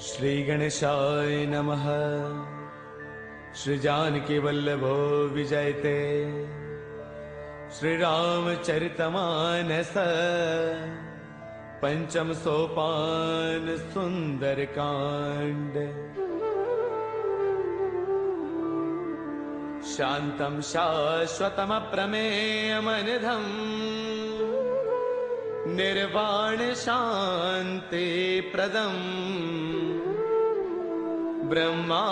श्री गणेशाय नमः। श्री जानकी वल्लभो विजयते। श्री रामचरितमानस पंचम सोपान सुंदर कांड। शांतं शाश्वतम प्रमेयमनिधम् निर्वाण शांति प्रदम् ब्रह्मा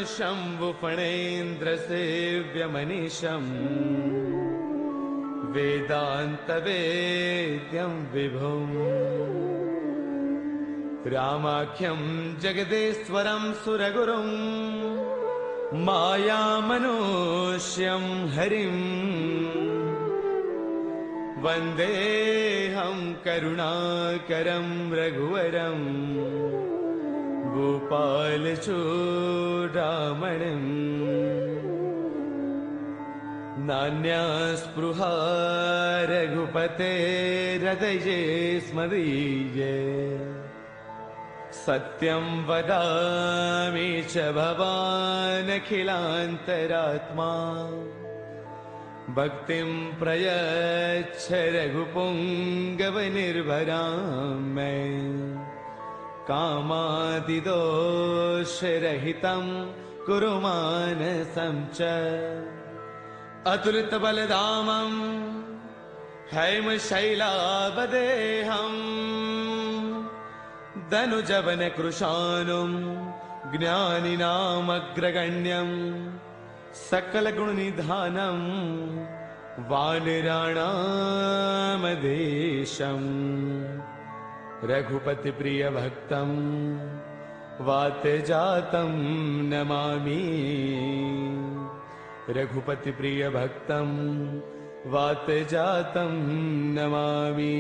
शंभु फणेन्द्र सेव्यमनीशम् वेदांत वेद्यं विभुम् रामाख्यं जगदेश्वरं सुरगुरुं मायामनुष्यं हरिं वन्देऽहं करुणाकरं रघुवरं गोपालचूडामणिम्। नान्यास्पृहा रघुपतेर्हृदये स्मदीये। सत्यं वदामि च भवानखिलान्तरात्मा। भक्तिं प्रयच्छ रघुपुङ्गवनिर्भरां मे। कामादिदोषरहितं कुरु मानसं च। अतुलितबलधामं हैमशैलावदेहम् धनुजवनकृशानुं ज्ञानिनामग्रगण्यं सकलगुणनिधानं वानराणामधीशम्। रघुपतिप्रियभक्तं वातजातं नमामि। रघुपतिप्रियभक्तं वातजातं नमामि।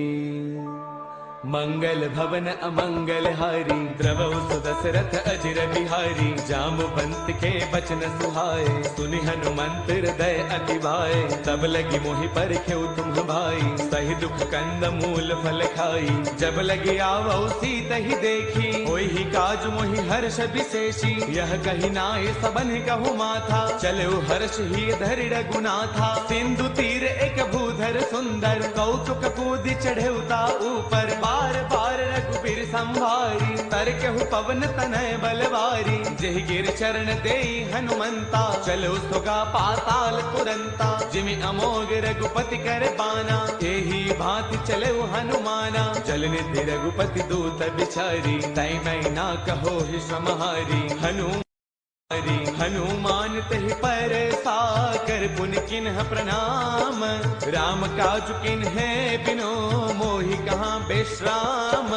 मंगल भवन अमंगल हारी द्रवौ सुदशरथ अजिर बिहारी। जाम्बुवंत के बचन सुहाए सुनि हनुमंत हृदय अति भाए। तब लगी मोहि परखेउ तुम भाई सही दुख कंद मूल फल खाई। जब लगी आवौ सीता ही देखी होई ही काज मोहि हर्ष विशेषी। यह कही नाय सबन कहु माथा चलो हर्ष ही धरि रघुनाथा। सिंधु तीर एक भूधर सुंदर कौतुक कूदि चढ़ेउता ऊपर। बार बार रघुबीर संभारी तरकेहु पवन तनय बलवारी। जेहि गिर चरण देई हनुमंता चलो सुगा पाताल तुरंता। जिमि अमोघ रघुपति कर बाना एही भांति चले हनुमाना। जल निधि रघुपति दूत बिचारी तै मैं ना कहो ही समहारी। हनुमान तहि पर साकर पुनि किन्ह प्रणाम। राम काज किन्हे बिनो मोहि कहाँ विश्राम।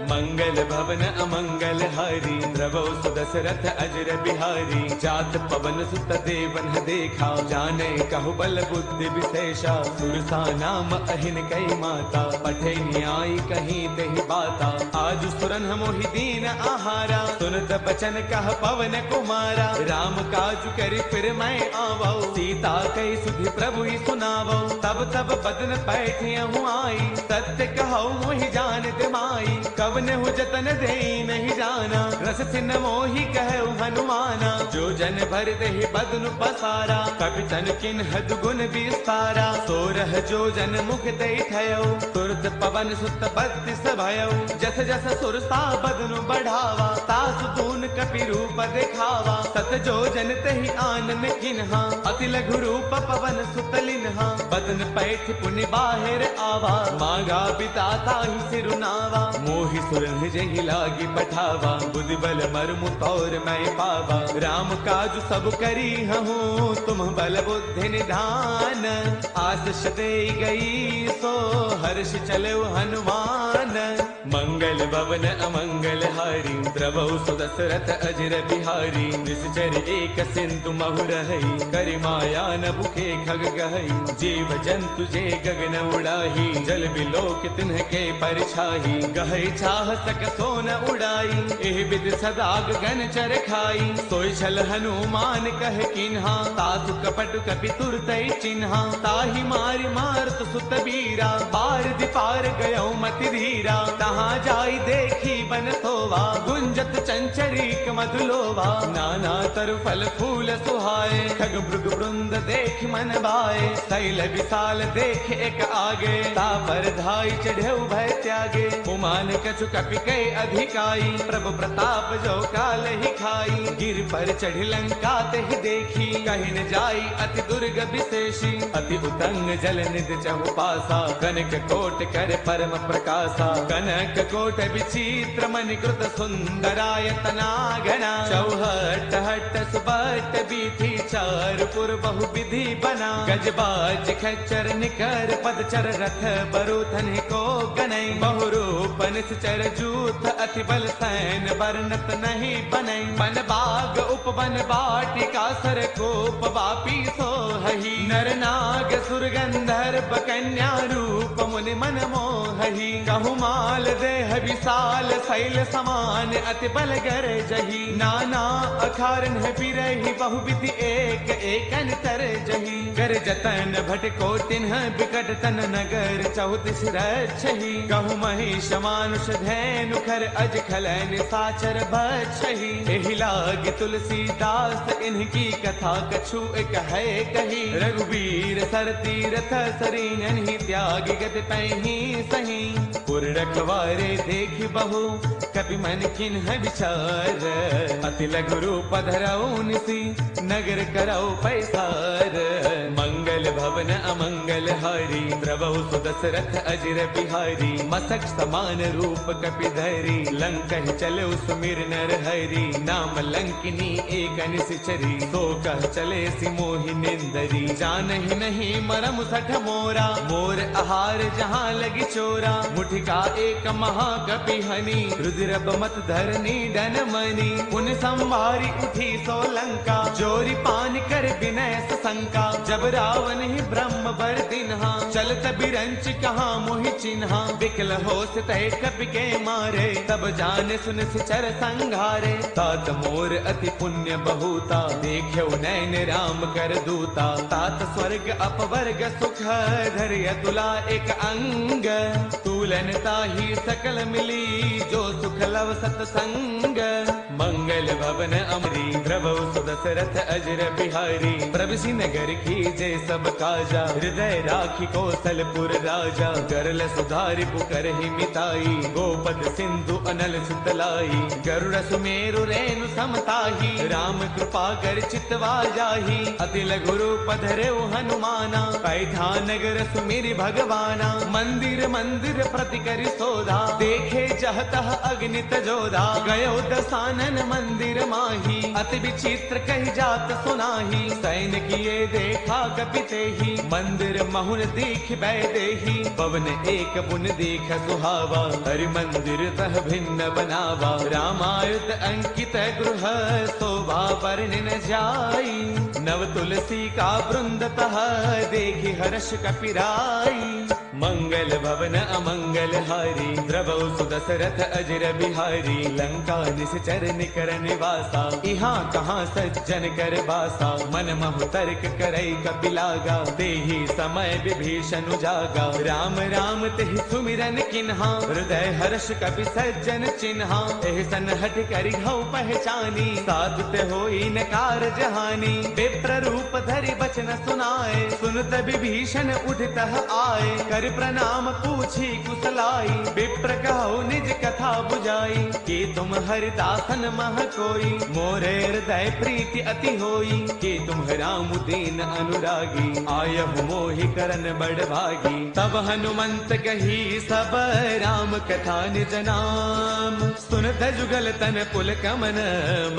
मंगल भवन अमंगल हारी द्रवौ सुदशरथ अजर बिहारी। जात पवन सुत देवन देखा जाने कहु बल बुद्धि विशेषा। सुरसा नाम अहिन कई माता पठे न्याय कहीं तेहि बाता। आज सुरन मोहि दीन आहारा सुनत बचन कह पवन कुमारा। राम काज करि फिर मैं आवौ सीता कई सुधि प्रभु ही सुनावौ। तब तब बदन पैठियहु आई सत्य कहौ मोहि जानत माई। कवन हु जतन देई नहीं जाना रस सिन मोहि कहु हनुमाना। जो जन भर देहि बदनु पसारा कपि तन किन्ह दुगुन विस्तारा। सोरह जो जन मुख देई थयो तुरत पवन सुत बत्तीस भयौ। जस जस सुरसा बदनु बढ़ावा तासु दून कपि रूप देखावा। सत जो जन तेहि आनन किन्हा अति लघु रूप पवन सुत लिन्हा। बदन पैठ पुनि बाहिर आवा मांगा बिताता ही सिरुनावा। मोहि सुरन जहि लागी पठावा बुद्धि बल मर्मु तौर मैं पावा। राम काज सब करी हूँ तुम बल बुद्धि निधान। आशीष दे गई सो हर्ष चलो हनुमान। मंगल भवन अमंगल हारी द्रवौ सुदशरथ दशरथ अजर बिहारी निश्चर एक सिंधु महु रही करि माया न भूखे खग गहई जीव जंतु जे गगन उड़ाही जल बिलोक तिन्हके परछाही गहई चाह सक सोन उड़ाई एह विद सदा गगन चर खाई सोई छल हनुमान कह किन्हा तासु कपट कपि तुरतई चिन्हा ताहि मारि मारत सुत बीरा पार दिपार गयो मति धीरा तहाँ जाई देखी बन सोवा गुंजत चंचरीक मधुलोवा नाना तरु फल फूल सुहाए खग मृग वृंद देख मन भाए शैल विशाल देख एक आगे ता पर धाई चढ़े भय त्यागे उमान कछु कपि कई अधिकाई प्रभु प्रताप जो काल ही खाई गिर पर चढ़ी लंका तेहि देखी कहीं न जाई अति दुर्ग विशेषी अति उतंग जल निध चहु पासा कनक कोट कर परम प्रकाशा कनक कोट विचित्र मणिकृत सुंदरायतना घना चौहट हट सुबट बीथी चार पुर बहु विधि बना गजबाज खच्चर निकर पदचर रथ बरुथन को गनई बहुरूप निश्चर जूथ अति बल सैन वर्णत नहीं बनई बन बाग उपवन बाटिका सर कोप वापी सो हही नर नाग सुर गंधर्व कन्या रूप मुनि मन मोहही कहु माल देह विशाल शैल समान अति बल गर जही नाना अखारन है बिरही बहुविधि एक एकन तर जही कर जतन भट को तिन्ह बिकट तन नगर चौतीस रक्षही कहु महिष मानुष धैनु खर अज खलन साचर बछही एहि लाग तुलसीदास इनकी कथा कछु एक है कही रघुवीर सर तीरथ सरीन ही त्याग गत पैही सही पुर रखवारे देख बहु कपि मन किन्ह विचार अति लघु रूप धरऊ निसी नगर करऊ पैसार मंगल भवन अमंगल हारी द्रवहु सुदशरथ अजर बिहारी मसक समान रूप कपि धरी लंक चले सुमिर नर हरि नाम लंकिनी एक निश्चरी सो कह चले सि मोहि निंदरी जानहि नहीं मरम सठ मोरा मोर आहार जहाँ लगी चोरा मुठिका एक महाकपि हनी रुद्र मत धरनी डन मनी उन संभारी उठी सो लंका जोरी पान कर विनय शंका जब रावण ही ब्रह्म बर दिन्हा चलत बिरंच कहा मोहि चिन्हा विकल हो तय कपि के मारे तब जाने सुन सिचर संघारे तात मोर अति पुण्य बहुता देख्यो नैन राम कर दूता तात स्वर्ग अपवर्ग सुख धर्य तुला एक अंग तूलन ताही सकल मिली जो सुख लव सतसंग मंगल भवन अमरी द्रवौ सुदशरथ अजर बिहारी प्रभसि नगर की जय सब काजा हृदय राखी कौशलपुर राजा गरल सुधारि पुकर ही मिताई गोपद सिंधु अनल सुतलाई गरुड़ सुमेरु रेणु समताही राम कृपा कर चितवा जाही अति लघु रूप धरेउ हनुमाना पैठा नगर सुमिरि भगवाना मंदिर मंदिर प्रति करि सोधा देखे जहतः अग्नित जोधा गयो दसानन मंदिर माही अति विचित्र कही जात सुनाही सैन किए देखा कपिते ही मंदिर महुन दीख बैदेही पवन एक बुन दीख सुहावा हरि मंदिर तह भिन्न बनावा रामायुध अंकित गृह शोभा वर्णि न जाई नव तुलसी का वृंद तह देखी हर्ष कपिराई मंगल भवन अमंगल हारी द्रवौ सुदशरथ अजर बिहारी लंका निश्चर निकर निवासा यहाँ कहाँ सज्जन कर बासा मन महु तर्क करई कपिलागा तेहि समय विभीषण जागा राम राम तेहि सुमिरन किन्हा हृदय हर्ष कपि सज्जन चिन्हा एहि सन हठ करि हौ पहचानी साधुत होई न कारज हानि विप्र रूप धरि बचन सुनाए सुनत विभीषण उठतः आए कर प्रणाम पूछी कुशलाई विप्र कहो निज कथा बुझाई कि तुम हरिदासन मह कोई मोरे हृदय प्रीति अति होई कि तुम राम दीन अनुरागी आयहु मोहि करन बड़ भागी तब हनुमंत कही सब राम कथा निज नाम सुनत जुगल तन पुल कमन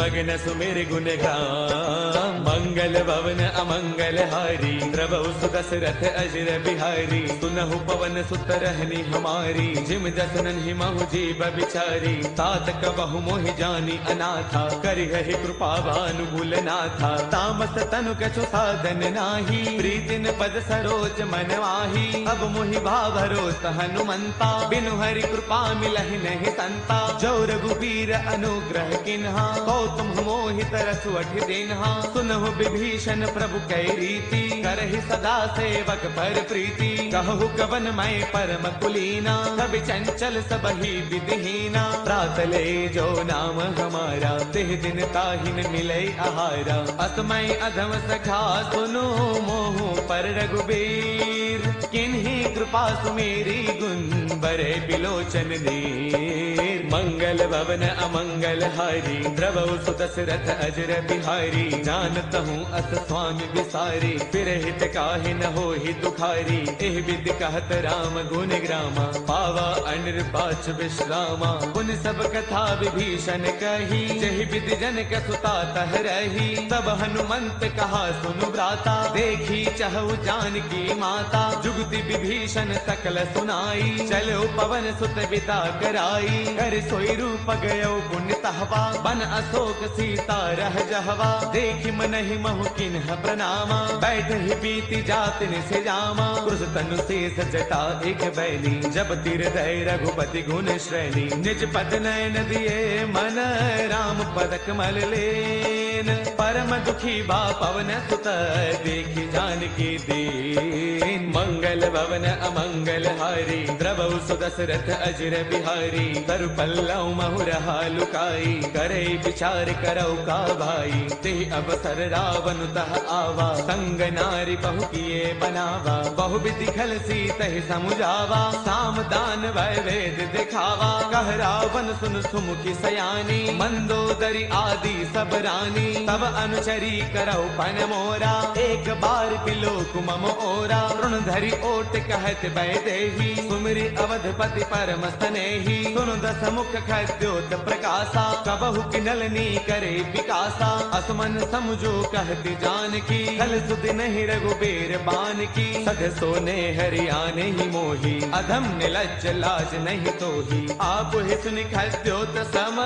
मगन सुमिर गुण गाम मंगल भवन अमंगल हारी द्रवौ सुदशरथ अजर बिहारी सुनहु कहु पवन सुत रहनी हमारी, जिम जसनन ही महु जीव बिचारी। तात कबहु मोहि जानी अनाथा, करि है कृपा भानुगुल नाथा। तामस तनु कछु साधन नाही, प्रीतिन पद सरोज मन माही। अब मोहि भाभरोस हनुमंता, बिनु हरि कृपा मिलहि नहीं संता। जो रघुबीर अनुग्रह किन्हा, कौतुम मोहि तरसु अठि दिन्हा। सुनहु विभीषण प्रभु कै रीति, करहि सदा सेवक पर प्रीति। कहु कवन मैं परम कुलीना, कवि चंचल सबहि विधिहीना। प्रातले जो नाम हमारा, तिह दिन ताहिन मिलै आहारा। असमय अधम सखा सुनो, मोहु पर रघुबीर। किन्ही कृपा सुमेरी, गुण बरे बिलोचन नीर। मंगल भवन अमंगल हारी, द्रवहु सुदशरथ अजर बिहारी। जानत हूँ अस स्वामी विसारी, फिर हित काहे न होहि दुखारी। एह विधि कहत राम गुण ग्रामा, पावा अनिर्बाच विश्रामा। पुन सब कथा विभीषण कही, जहि विधि जनक सुता तह रही। तब हनुमंत कहा सुनु भ्राता, देखी चहु जानकी माता। जुगति विभीषण सकल सुनाई, चलो पवन सुत बिदा कराई। कर सोई रूप गयो पुण्य तहवा, बन अशोक सीता रह जहवा। देखि मनहि महु किन्ह प्रणामा, बैठ ही बीती जात निसे जामा। क्रुस तनु शेष जटा एक बैली, जब तिर दय रघुपति गुण श्रेणी। निज पद नयन दिए मन, राम पद कमल लेन। परम दुखी बा पवन सुत, देखि जानकी दीन। मंगल भवन अमंगल हारी, द्रवहु सुदशरथ अजर बिहारी। तरु पल्लव महु रहा लुकाई, करे विचार करौ का भाई। तेह अवसर रावण तह आवा, संग नारी बहु किए बनावा। बहु विधि खल सीतहि समुझावा, साम दान वै वेद दिखावा। कह रावण सुन सुमुखी सयानी, मंदोदरी आदि सब रानी। तब अनुचरी करौ पन मोरा, एक बार बिलोक मम ओरा। ऋण धरि ओट कहत वैदेही, सुमिरि अवधपति परम स्नेही। सुनु दस मुख खद्योत प्रकाशा, कबहु किनलनी करे विकासा। असमन समझो कहती जानकी, कल सुधि नहीं रघुबीर बान की। सध सोने हरियाने ही मोही, अधम निलज्ज लाज नहीं तोही। आप ही सुनि खद्योत सम,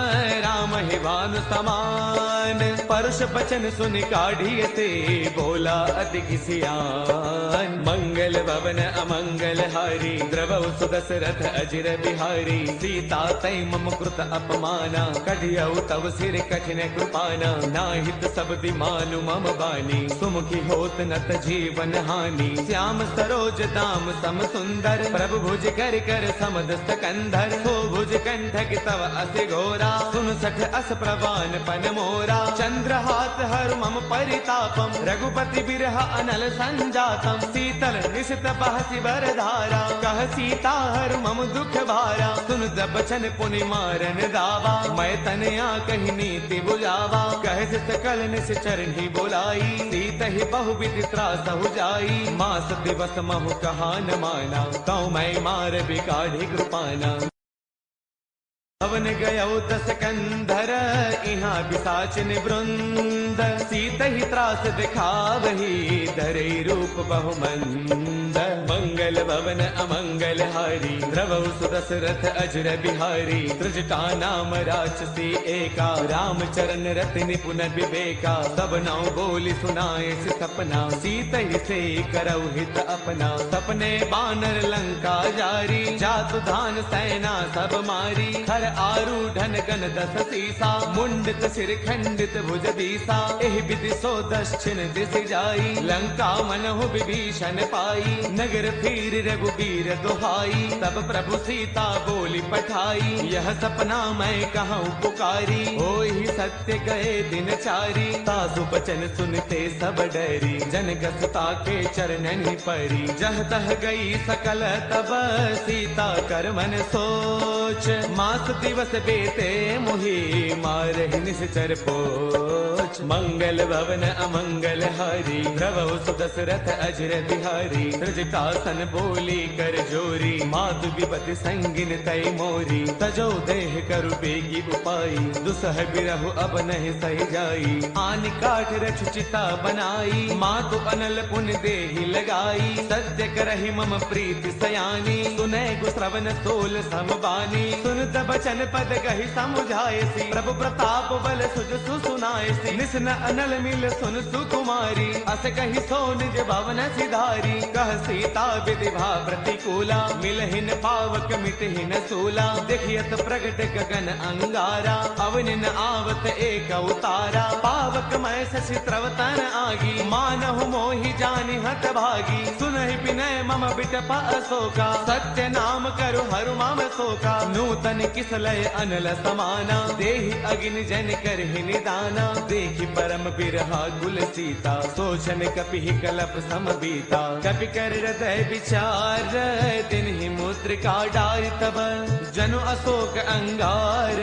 राम ही भानु समान। परुष बचन सुनि काढ़िय ते, बोला अति किसियान। मंगल भवन अमंगल हारी, द्रवहु सुदशरथ अजर बिहारी। सीता तै मम कृत अपमाना, कढ़ियौ तव सिर कठिन कृपाना। नाहित शब्दि मानु मम बानी, सुमुखी होत नत जीवन हानि। श्याम सरोज दाम सम सुंदर, प्रभु भुज कर कर समदस्त कंधर। सो भुज कंठक तव अति घोरा, सुन सठ अस प्रवान पन मोरा। चंद्रहास हर मम परितापम, रघुपति बिरह अनल संजातम। शीतल निशित बहसि बरधारा, कह सीता हर मम दुख भारा। सुन बचन पुनि मारन दावा, मैं तनया कही नीति बुझावा। कह सकल निस चरणी बोलाई, सीत ही बहु विधि त्रास हो जाई। मास दिवस महु कहा न माना, कौ मैं मार बिकाढ़ी कृपाना। भवन गयो दस कंधर, इहाँ पिशाचिन वृंद। सीत ही त्रास दिखावही, धरे रूप बहुमंद। मंगल भवन अमंगल हारी, द्रवहु सुदशरथ अजर बिहारी। त्रिजटा नाम राक्षसी एका, राम चरण रति निपुण विवेका। सब नौ बोली सुनाए सपना, सीत ही से करौ हित अपना। सपने बानर लंका जारी, जातु धान सेना सब मारी। हर आरूढ़न गण दस सीसा, मुंडित सिर खंडित भुज दीसा। एहि विधि सो दक्षिण दिस जाई, लंका मनहु विभीषण पाई। नगर फिर रघुबीर दुहाई, तब प्रभु सीता बोली पठाई। यह सपना मैं कहूँ पुकारी, होई सत्य गए दिन चारी। तासु बचन सुनते सब डरी, जनक सुता के चरणन परी। जह तह गई सकल तब, सीता कर मन सोई। सोच। मास दिवस बेते मोहि मारहि निश्चर पोच। मंगल भवन अमंगल हारी द्रवौ सुदशरथ अजर बिहारी। त्रिजटासन बोली कर जोरी मातु विपति संगिन तय मोरी। तजो देह करु बेगी उपाई दुसह बिरहु अब नहीं सही जाई। आन काठ रच चिता बनाई मातु अनल पुन देहि लगाई। सत्य करहि मम प्रीति सयानी सुनै गु श्रवण सोल समबानी। सुन बचन पद कहि समुझायसी प्रभु प्रताप बल सुज सुनायसी। निसन अनल मिल सुन सुकुमारी अस कहि सो निज भवन सिधारी। कह सीता विधि भा प्रतिकूला मिलहिन पावक मिटहिन सूला। देखियत प्रगट गगन अंगारा अवनि न आवत एक उतारा। पावक मैं शशि त्रवतन आगी मानहु मोहि जानि हत भागी। सुनहि विनय मम बिटप अशोका सत्य नाम करु हरु मम शोका। नूतन किसलय अनल समाना देहि अग्नि जन करहि निदाना। देखि परम बिरहा कुल सीता सोचन कपि कलप सम बीता। कपि कर हृदय विचार तिन्हि मुद्रिका डारि तब। जनु अशोक अंगार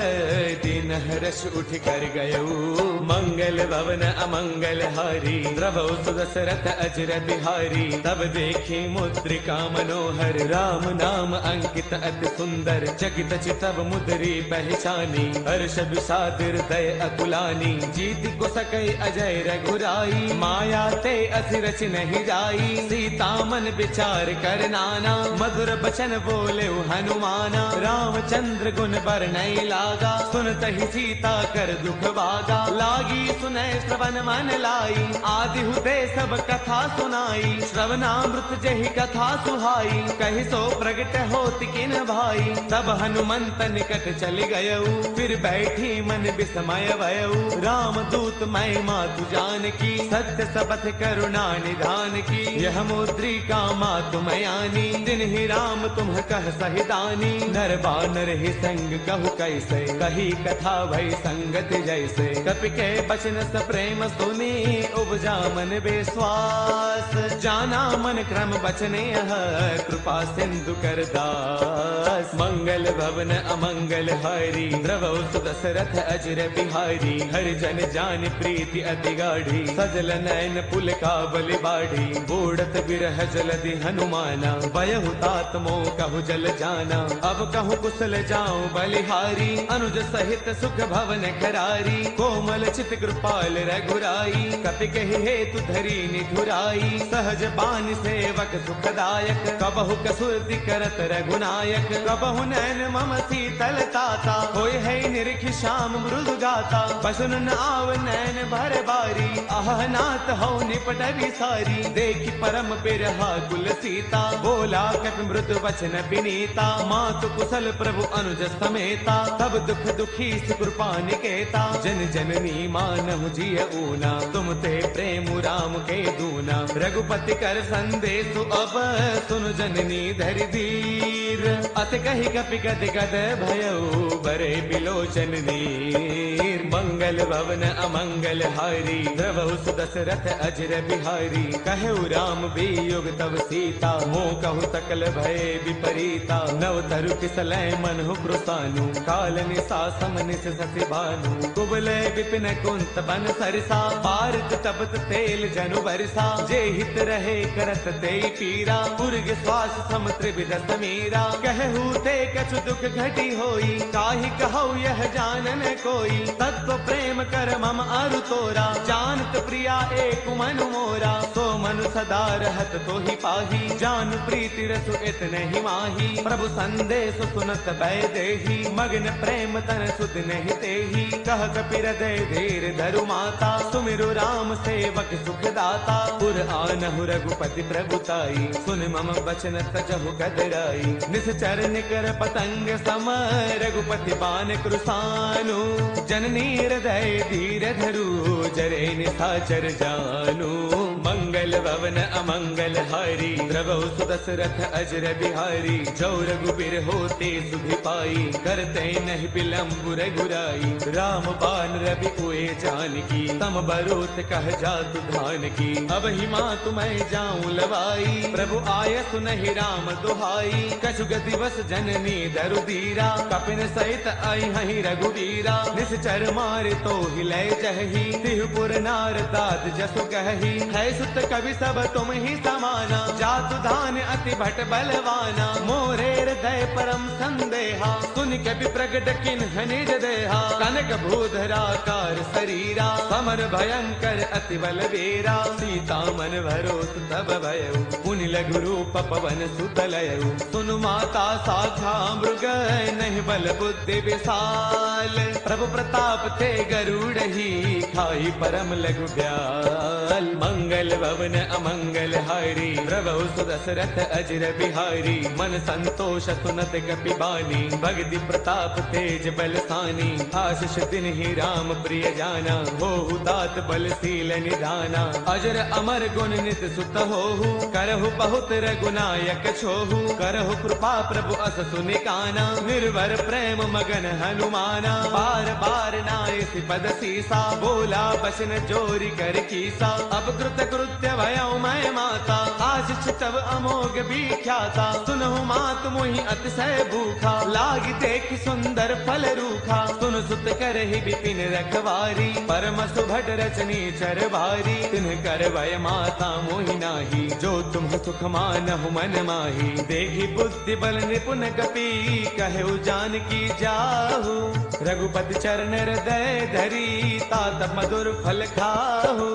दिन हर्ष उठ कर गयऊ। मंगल भवन अमंगल हारी द्रवौ सुदशरथ अजर बिहारी। तब देखी मुद्रिका मनोहर राम नाम अंकित अति सुंदर। चकित चितव मुद्री पहचानी हर्ष विषाद हृदय अकुलानी। जीत को सकई अजय रघुराई माया ते असिरच नहीं जाई। सीता मन विचार कर नाना मधुर बचन बोले हनुमाना। रामचंद्र गुण बरनई लागा सुनत ही सीता कर दुख भागा। लागी सुनै श्रवण मन लाई आदि हुते सब कथा सुनाई। श्रवणामृत जहि कथा सुहाई कहि सो प्रगट होति किन भाई। तब हनुमंत निकट चली गयऊ फिर बैठी मन विस्मय भयऊ। राम दूत मैं मातु जान की सत्य सबथ करुणा निधान की। यह मुद्रिका मातु मयानी दिन ही राम तुम कह सहिदानी। नर बानर ही संग कहु कैसे कही कथा भई संगत जैसे। कपि के बचन स प्रेम सुनी उपजा मन विश्वास। जाना मन क्रम बचने कृपा सिंधु कर दास। मंगल भवन अमंगल हारी द्रवौ सुदशरथ अजर बिहारी। हरि जन जान प्रीति अति गाढ़ी सजल नयन पुल का बलि बाढ़ी। बूढ़त बिरह जलधि हनुमाना बयहु तात मोह कहु जल जाना। अब कहु कुशल जाऊं बलिहारी अनुज सहित सुख भवन खरारी। कोमल चित कृपाल रघुराई कपि कहि हेतु धरी निधुराई। सहज बान सेवक सुखदायक कबहु कसुरति करत रघुनायक। कबहु नैन मम शीतल ताता होय है निरखि श्याम मृदु गाता। बसुन न आव नैन भर बारी आह नाथ हो निपट विसारी। देखि परम बिरहा कुल सीता बोला कपि मृदु वचन विनीता। मातु कुशल प्रभु अनुज समेता तब दुख दुखी कृपा निकेता। जन जननी मानहु जिय ऊना तुम ते प्रेम राम के दूना। रघुपति कर संदेशु अब सुन जननी धरि धीर। अत कहि कपि गद गद भयऊ बरे बिलोचन नीर। मंगल भवन अमंगल हारी द्रवौ सुदशरथ अजर बिहारी। कहु राम वियोग तब सीता मोह कहु सकल भय विपरीता। नव तरु किसलय मनहु कृसानु काल निसा समनिस ससि भानु। कुबले विपिन कुंत बन सरसा पारत तपत तेल जनु बरसा। जे हित रहे करत ते पीरा पुरग श्वास सम त्रिविध समीरा। कहु ते कछु दुख घटी होई काहि कहु यह जानन कोई। तत्व प्रेम कर मम अरु तोरा जानत प्रिया एक मनु मोरा। सो मनु सदा रहत तो ही पाही जान प्रीति रसु इतने ही माही। प्रभु संदेश सुनत भय देही मग्न प्रेम तन सुध नहीं तेही। कह कपि हृदय धीर धरु माता सुमिरु राम सेवक सुख दाता। पुर आनहु रघुपति प्रभुताई सुन मम बचन तजहु कदराई। निश्चर निकर पतंग सम रघुपति बान कृसानु। जननी हृदय धीर धरु जरे निशाचर जानु। मंगल मंगल भवन अमंगल हारी द्रवौ सुदशरथ अजर बिहारी जो रघुबीर होते सुधि पाई करते नहीं विलंब रघुराई राम बाण रवि उए जानकी तम बरोत कह जातु धान की अब ही माँ तुम्हें जाऊं लवाई प्रभु आय सुनहि राम दुहाई कछु गति बस जननी दरुदीरा कपिन सहित आई हहि रघुवीरा निश्चर मारे तो हिलय जहि तिहुपुर नार दात जसु कहि है सुत कवि सब तुम ही समाना जातु धान अति भट बलवाना मोरे हृदय परम संदेहा सुन कवि प्रगट किन्ह निज देहा कनक भूधराकार शरीरा समर भयंकर अति बलवीरा सीता मन भरोस तब भयउ पुनि लघु रूप पवन सुत लयउ सुनु माता साखा मृग नहीं बल बुद्धि विशाल प्रभु प्रताप ते गरुड़हि खाई परम लघु ब्याल मंगल भवन अमंगल हारी प्रभु सुदशरथ अजर बिहारी मन संतोष सुनत कपि बानी भगति प्रताप तेज बलसानी आशीष दिन ही राम प्रिय जाना होहु दात बलशील निधाना अजर अमर गुण नित सुत होहु करहु बहुत रघुनायक छोहु करहु कृपा प्रभु अस सुनिकाना निर्भर प्रेम मगन हनुमाना बार बार नाय पद सीसा बोला बसन जोरी कर कीसा अब कृत कृत्य भयउ मैं माता आशीष तब अमोघ विख्याता सुनहु मात मोहि अतिशय भूखा लागी देख सुंदर फल रूखा सुन सुत करहि विपिन रखवारी परम सुभट रचनी चर भारी तिन्ह कर भय माता मोहि नाही जो तुम सुख मानहु मन माही देखी बुद्धि बल निपुण कपि कहु जानकी जाहु रघुपति चरण हृदय धरी तात मधुर फल खाहु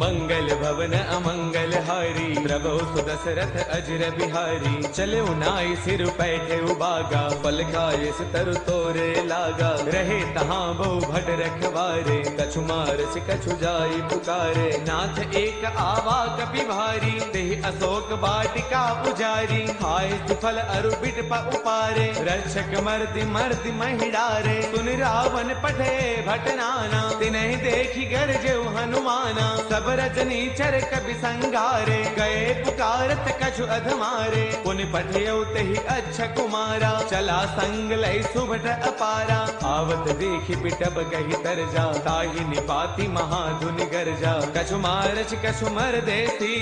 मंगल भवन अमंगल हारी प्रभु सुदशरथ अजर बिहारी चले नाई सिर पैठे उबागा फल खाए तरु तोरे लागा रहे तहाँ बहु भट रखवारे कछु मारस कछु जाई पुकारे नाथ एक आवा कपि भारी तेहि अशोक वाटिका पुजारी खाए फल अरु बिट उपारे रक्षक मर्दि मर्दि महिडारे सुन रावण पठे भट नाना तिन्हि देखी गरजेउ हनुमाना सब रजनी चर कपि संगारे गए पुकारत कछु अधमारे पुन पठयउ तेहि अच्छा कुमारा चला संग लय सुभट अपारा आवत देखि बिटब कहि तरजा ताहि निपाति महाधुन गरजा कछु मारच कछु मर देसी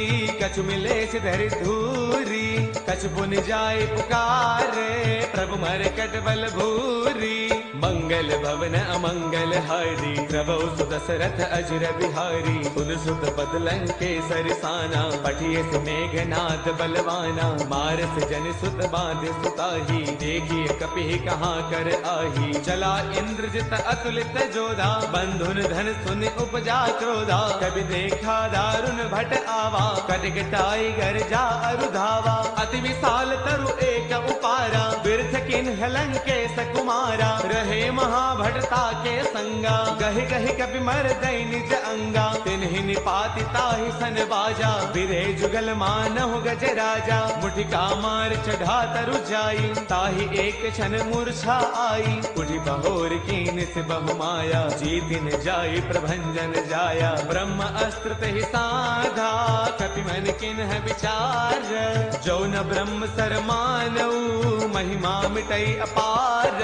कछु मिलेस धरि धूरी कछु पुन जाय पुकारे प्रभु मर कट बल भूरी मंगल भवन अमंगल हारी प्रभु सुदशरथ अजर बिहारी सुन सुत बदलं के सरसाना पठिए से मेघनाद बलवाना मारस जन सुत बांध सुताही देखिए कपि कहाँ कर आही चला इंद्रजित अतुलित जोधा बंधुन धन सुन उपजा क्रोधा कभी देखा दारुण भट आवा कटकटाई घर जा अरुधावा अति विशाल तरु एक उपारा बिरथ किन्ह लंकेश कुमारा रहे महाभटता के संगा गहि गहि कपि मर दई निज अंगा तिन्हि निपाति ताहि सन बाजा बिरे जुगल मानहु गज राजा मुठिका मार चढ़ा तरु जाई ताहि एक क्षण मूर्छा आई उठी बहोर कीन से बहु माया जीतिन जाई प्रभंजन जाया ब्रह्म अस्त्र तेहि साधा कपि मन किन्ह विचार जो न ब्रह्म सर मानऊ महिमा मिटई अपार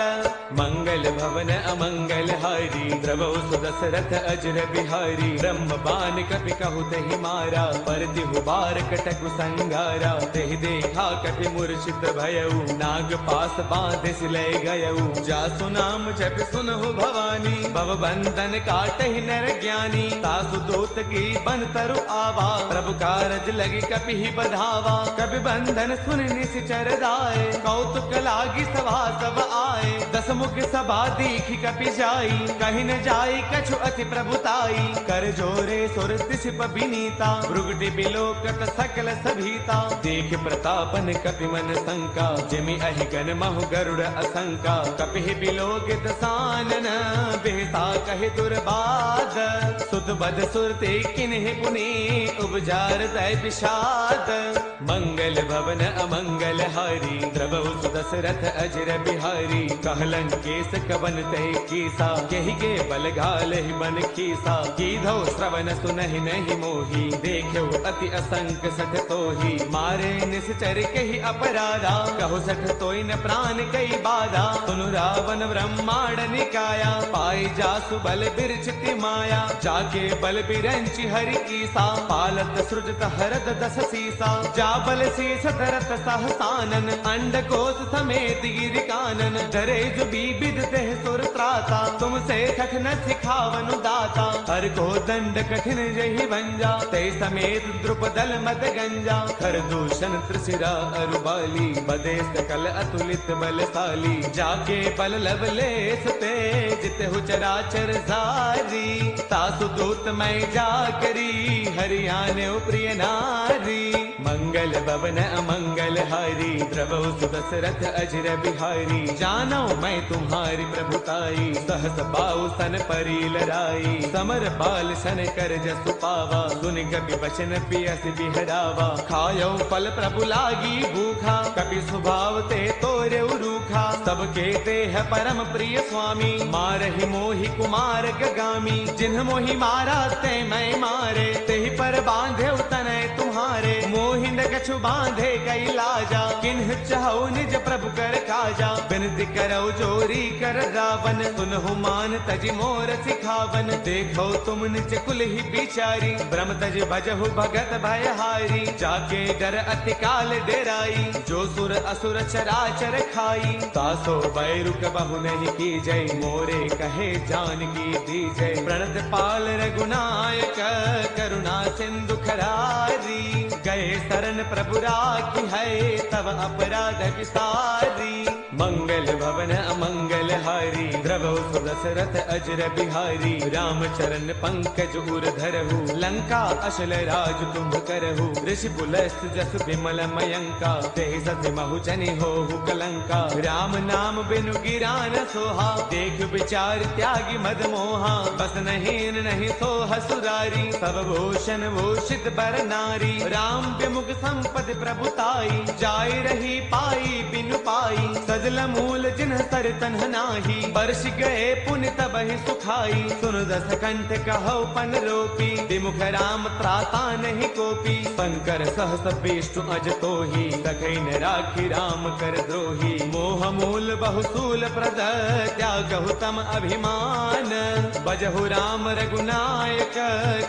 मंगल भवन अमंगल हारी प्रभु सुदशरथ अजर बिहारी ब्रह्म बान कपि कहु तेहि मारा पर तिहु बार कटकु संगारा तेहि देखा कपि मूर्छित भयउ नाग पास बांधे सिलय गयउ जासु नाम जप सुनहु भवानी भव बंधन काटहि नर ज्ञानी तासु दूत की बन तरु आवा प्रभु कारज लगी कपि ही बधावा कपि बंधन सुन निश्चर दाए कौतुक लागी सभा सब आए दस मुख सभा दीखी कपि जाई कहीं न जाई कछु अति प्रभुताई कर जोरे सुर तिसिप बिनीता भृगुटि बिलोकत सकल सभीता देख प्रतापन कपि मन शंका जिमि अहिगन महु गरुड़ असंका कपि बिलोकित सानन बेहसा कहि दुर्बाद सुत बद सुरते किन्हि पुनि उपजार दय विषाद मंगल भवन अमंगल हारी प्रभु सुदशरथ अजर बिहारी कहलन केस कवन ते कीसा, यही के बल घाल ही बन खीसा। कीधो श्रवण सुनहि नहीं मोही, देखो अति असंक सठ तोही। मारे निश्चर कही अपराधा, कहो सठ तोई न प्राण कई बाधा। सुनु रावण ब्रह्मांड निकाया, पाई जासु बल बिरचिति माया। जाके बल बिरंचि हरि कीसा, पालत सृजत हरत दस सीसा। जा बल शीस धरत सहसानन, अंड कोश समेत गिरि कानन। धरे जो विविध देह सुर त्राता, तुमसे कठिन सिखावनु दाता। हर को दंड कठिन जहि भंजा, ते समेत द्रुपदल मत गंजा। खर दूषण त्रिशिरा अरुबाली, बदे सकल अतुलित बलशाली। जाके बल लवलेस ते, जित हु चराचर सारी। तासु दूत मैं जा करी, हरियाणे प्रिय नारी। मंगल भवन अमंगल हारी, द्रवौ सुदशरथ अजर बिहारी। जानो मैं तुम्हारी प्रभुताई, सहस बाहु सन परी लराई। समर बाल सन कर जसु पावा, सुन कपि वचन पियस बिहरावा। खायो फल प्रभु लागी भूखा, कपि स्वभाव ते तोरे रूखा। सबके ते है परम प्रिय स्वामी, मारहि मोहि कुमार गगामी। जिन्ह मोहि मारा ते मैं मारे, तेहि पर बांधे तनय तुम्हारे। मोहि न कछु बांधे कई लाजा, किन्ह चाहु निज प्रभु कर काजा। बिनती करौ जोरी कर रावण, सुनहु मान तजि मोर सिखावन। देखो तुम निज कुल ही बिचारी, ब्रह्म तज भजहु भगत भयहारी। जाके डर अति काल डेराई, जो सुर असुर चराचर खाई। तासो बैरुक बहु नहीं की जय, मोरे कहे जान की दी जय। प्रणत पाल रघुनायक, करुणा सिंधु खरारी। गए शरण प्रभु राखी है, तब अपराध विसारी। मंगल भवन अमंगल हारी, द्रवौ सुदशरथ अजर बिहारी। राम चरण पंकज उर धरहु, लंका अशल राज तुम करहु। ऋषि पुलस्त जस विमल मयंका, ते सति महु जनि होहु कलंका। राम नाम बिनु गिरा न सोहा, देख विचार त्यागी मद मोहा। बस नहीं नहीं सोह सुरारी, सब भूषण भूषित बर नारी। राम विमुख संपद प्रभुताई, जाय रही पाई बिनु पाई। सजल मूल जिन्ह सर तन्ह नाही, बरस गए पुण्य तबहि सुखाई। सुन दस कंठ कहौ पन रोपी, विमुख राम त्राता नहीं कोपी। शंकर सहस विष्णु अज तोही, सखै न राखी राम कर द्रोही। मोह मूल बहुसूल प्रद, त्यागहु तम अभिमान। बजहु राम रघुनायक,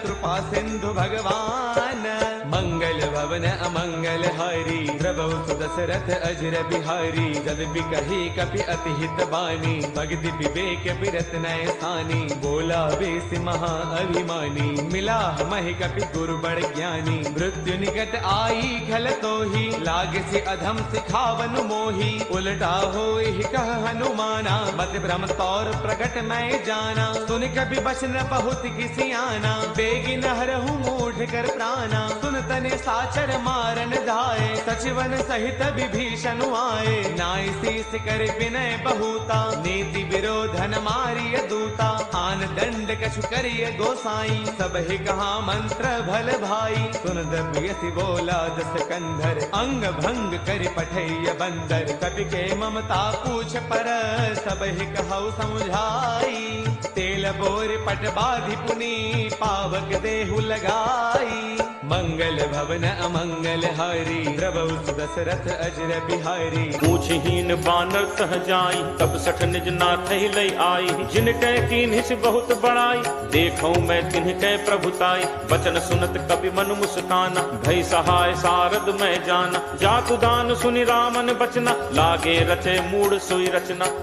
कृपा सिंधु भगवान। मंगल भवन अमंगल हारी, द्रवौ सुदशरथ अजर बिहारी। जद बिकहि कपि अति हित बानी, भगति विवेक बिरत नय सानी। बोला बेस महा अभिमानी, मिला महि कपि गुरु बड़ ज्ञानी। मृत्यु निकट आई खल तोही, लागे से अधम सिखावन मोही। उलटा होई कह हनुमाना, मत भ्रम तौर प्रगट मैं जाना। सुन कपि बचन बहुत किसियाना, बेगिन हरहु मूढ़ कर प्राणा। सुन तने साचर मारन धाये, सचिवन सहित विभीषण आए। नाय शीस कर विनय बहुता, नीति विरोधन मारिय दूता। आन दंड कछु करिय गोसाई, सब ही कहा मंत्र भल भाई। सुन दबियसि बोला दस कंधर, अंग भंग कर पठैय बंदर। कपि के ममता पूछ पर, सब ही कहु समुझाई। तेल बोर पट बाधि पुनी, पावक देहु लगाई। मंगल भवन अमंगल हारी, द्रवौ सुदशरथ अजर बिहारी। पूछहीन बानर तह जाई, तब सठ निज नाथ लई आई। जिन कै कीन्हिस बहुत बड़ाई, देखौ मैं तिन्ह कै प्रभुताई। बचन सुनत कपि मन मुस्काना, भई सहाय सारद मैं जाना। जातु दान सुनि रामन बचना, लागे रचे मूढ़ सोई रचना।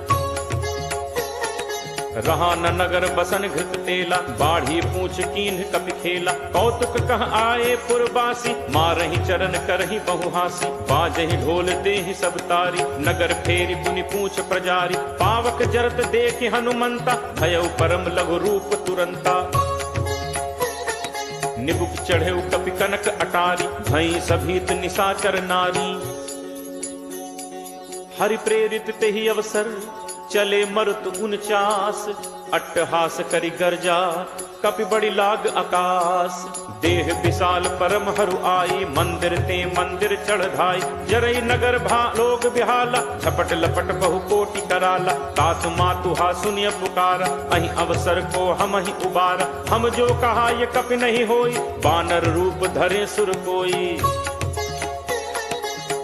रहा न नगर बसन घृत तेला, बाढ़ी पूछ कीन्ह कपि खेला। कौतुक कह आए पुरवासी, मारहि चरण करहि बहुहासी। बाजहि ढोल देहि सब तारी, नगर फेरी पुनि पूछ प्रजारी। पावक जरत देखि हनुमंता, भयउ परम लघु रूप तुरंता। निबुक चढ़ेउ कपि कनक अटारी, भई सभीत निशाचर नारी। हरि प्रेरित तेहि अवसर, चले मरुत 49 अट्टहास करी गर्जा कपि बड़ी लाग आकाश देह विशाल परम हरु आई मंदिर ते मंदिर चढ़ाई जरई नगर भा लोग बिहाला झपट लपट बहु कोटि कराला तात मातु हा सुनिय पुकारा अहि अवसर को हम ही उबारा हम जो कहा ये कपि नहीं होई बानर रूप धरे सुर कोई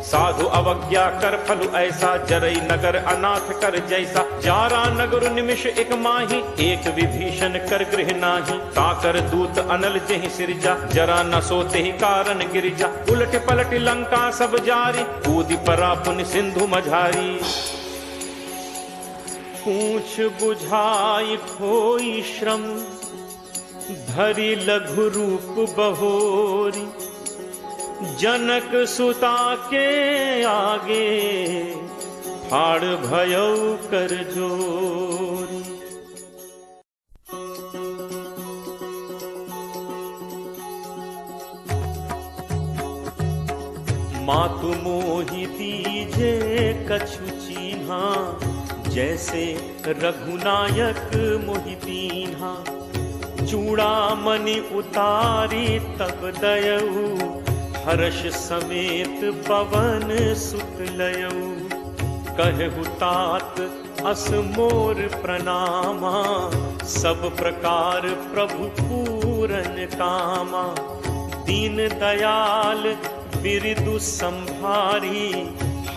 साधु अवज्ञा कर फलु ऐसा जरई नगर अनाथ कर जैसा जारा नगर निमिष एक माही एक विभीषण कर गृह नाही ताकर दूत अनल जहि सिरजा जरा न सोते ही कारण गिरिजा उलट पलट लंका सब जारी कूदी परा पुन सिंधु मझारी पूछ बुझाई खोई श्रम धरि लघु रूप बहोरी जनक सुता के आगे फाड़ भयौ कर जोरी। मातु मोहि दीजे कछु चीन्हा जैसे रघुनायक मोहि दीन्हा चूड़ामणि उतारी तब दयऊ हर्ष समेत पवन सुत लयऊ कहु तात अस मोर प्रणामा सब प्रकार प्रभु पूरन कामा दीन दयाल बिरदु संभारी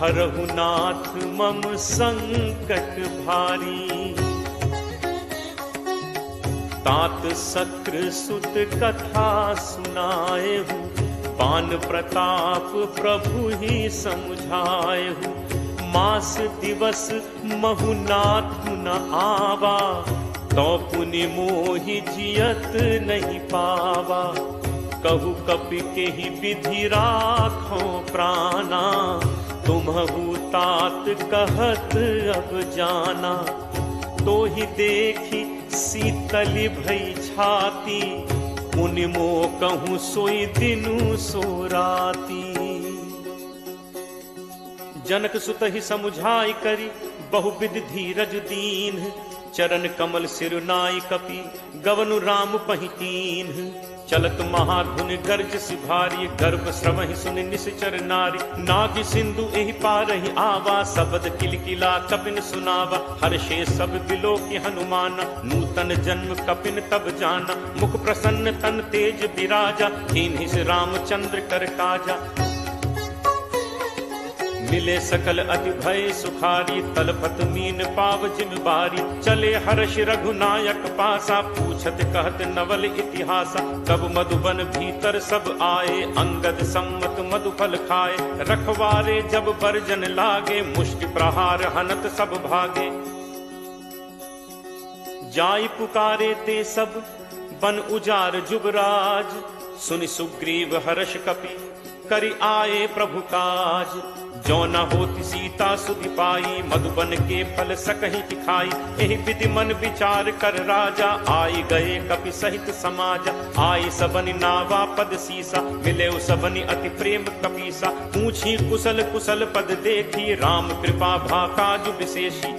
हरहु नाथ मम संकट भारी तात सक्र सुत कथा सुनाए हूँ पान प्रताप प्रभु ही समझाएहु मास दिवस महुनाथ न आवा तो पुनि मोहि जियत नहीं पावा कहु कपि के ही विधि राखो प्राणा तुम्हु तात कहत अब जाना तो ही देखी शीतली भई छाती मुनि मो कहूँ सोई दिनु सो राती जनक सुत ही समुझाई करी बहुविध धीरज दीन चरण कमल सिरुनाई कपि गवनु राम पहितीन चलत महाधुन गर्ज सिभारी गर्भ श्रम ही सुन निश्चर नारी नाग सिंधु एहि पारहि आवा शब्द किलकिला कपिन सुनावा हर्षे सब बिलो की हनुमान नूतन जन्म कपिन तब जाना मुख प्रसन्न तन तेज विराजा कीन्हि से रामचंद्र कर काजा मिले सकल अति भय सुखारी तलपत मीन पाव जिम बारी चले हर्ष रघुनायक पासा पूछत कहत नवल इतिहासा कब मधुबन भीतर सब आए अंगद सम्मत मधुफल खाए रखवारे जब बरजन लागे मुष्टि प्रहार हनत सब भागे जाई पुकारे ते सब बन उजार जुबराज सुनि सुग्रीव हर्ष कपि करि आए प्रभु काज जो न होती सीता सुधि पाई मधुबन के फल सकहि खाई एहि विधि मन विचार कर राजा आई गए कपि सहित समाज आई सबनि नावा पद सीसा मिले सबनि अति प्रेम कपीसा पूछी कुशल कुशल पद देखी राम कृपा भा काज विशेषी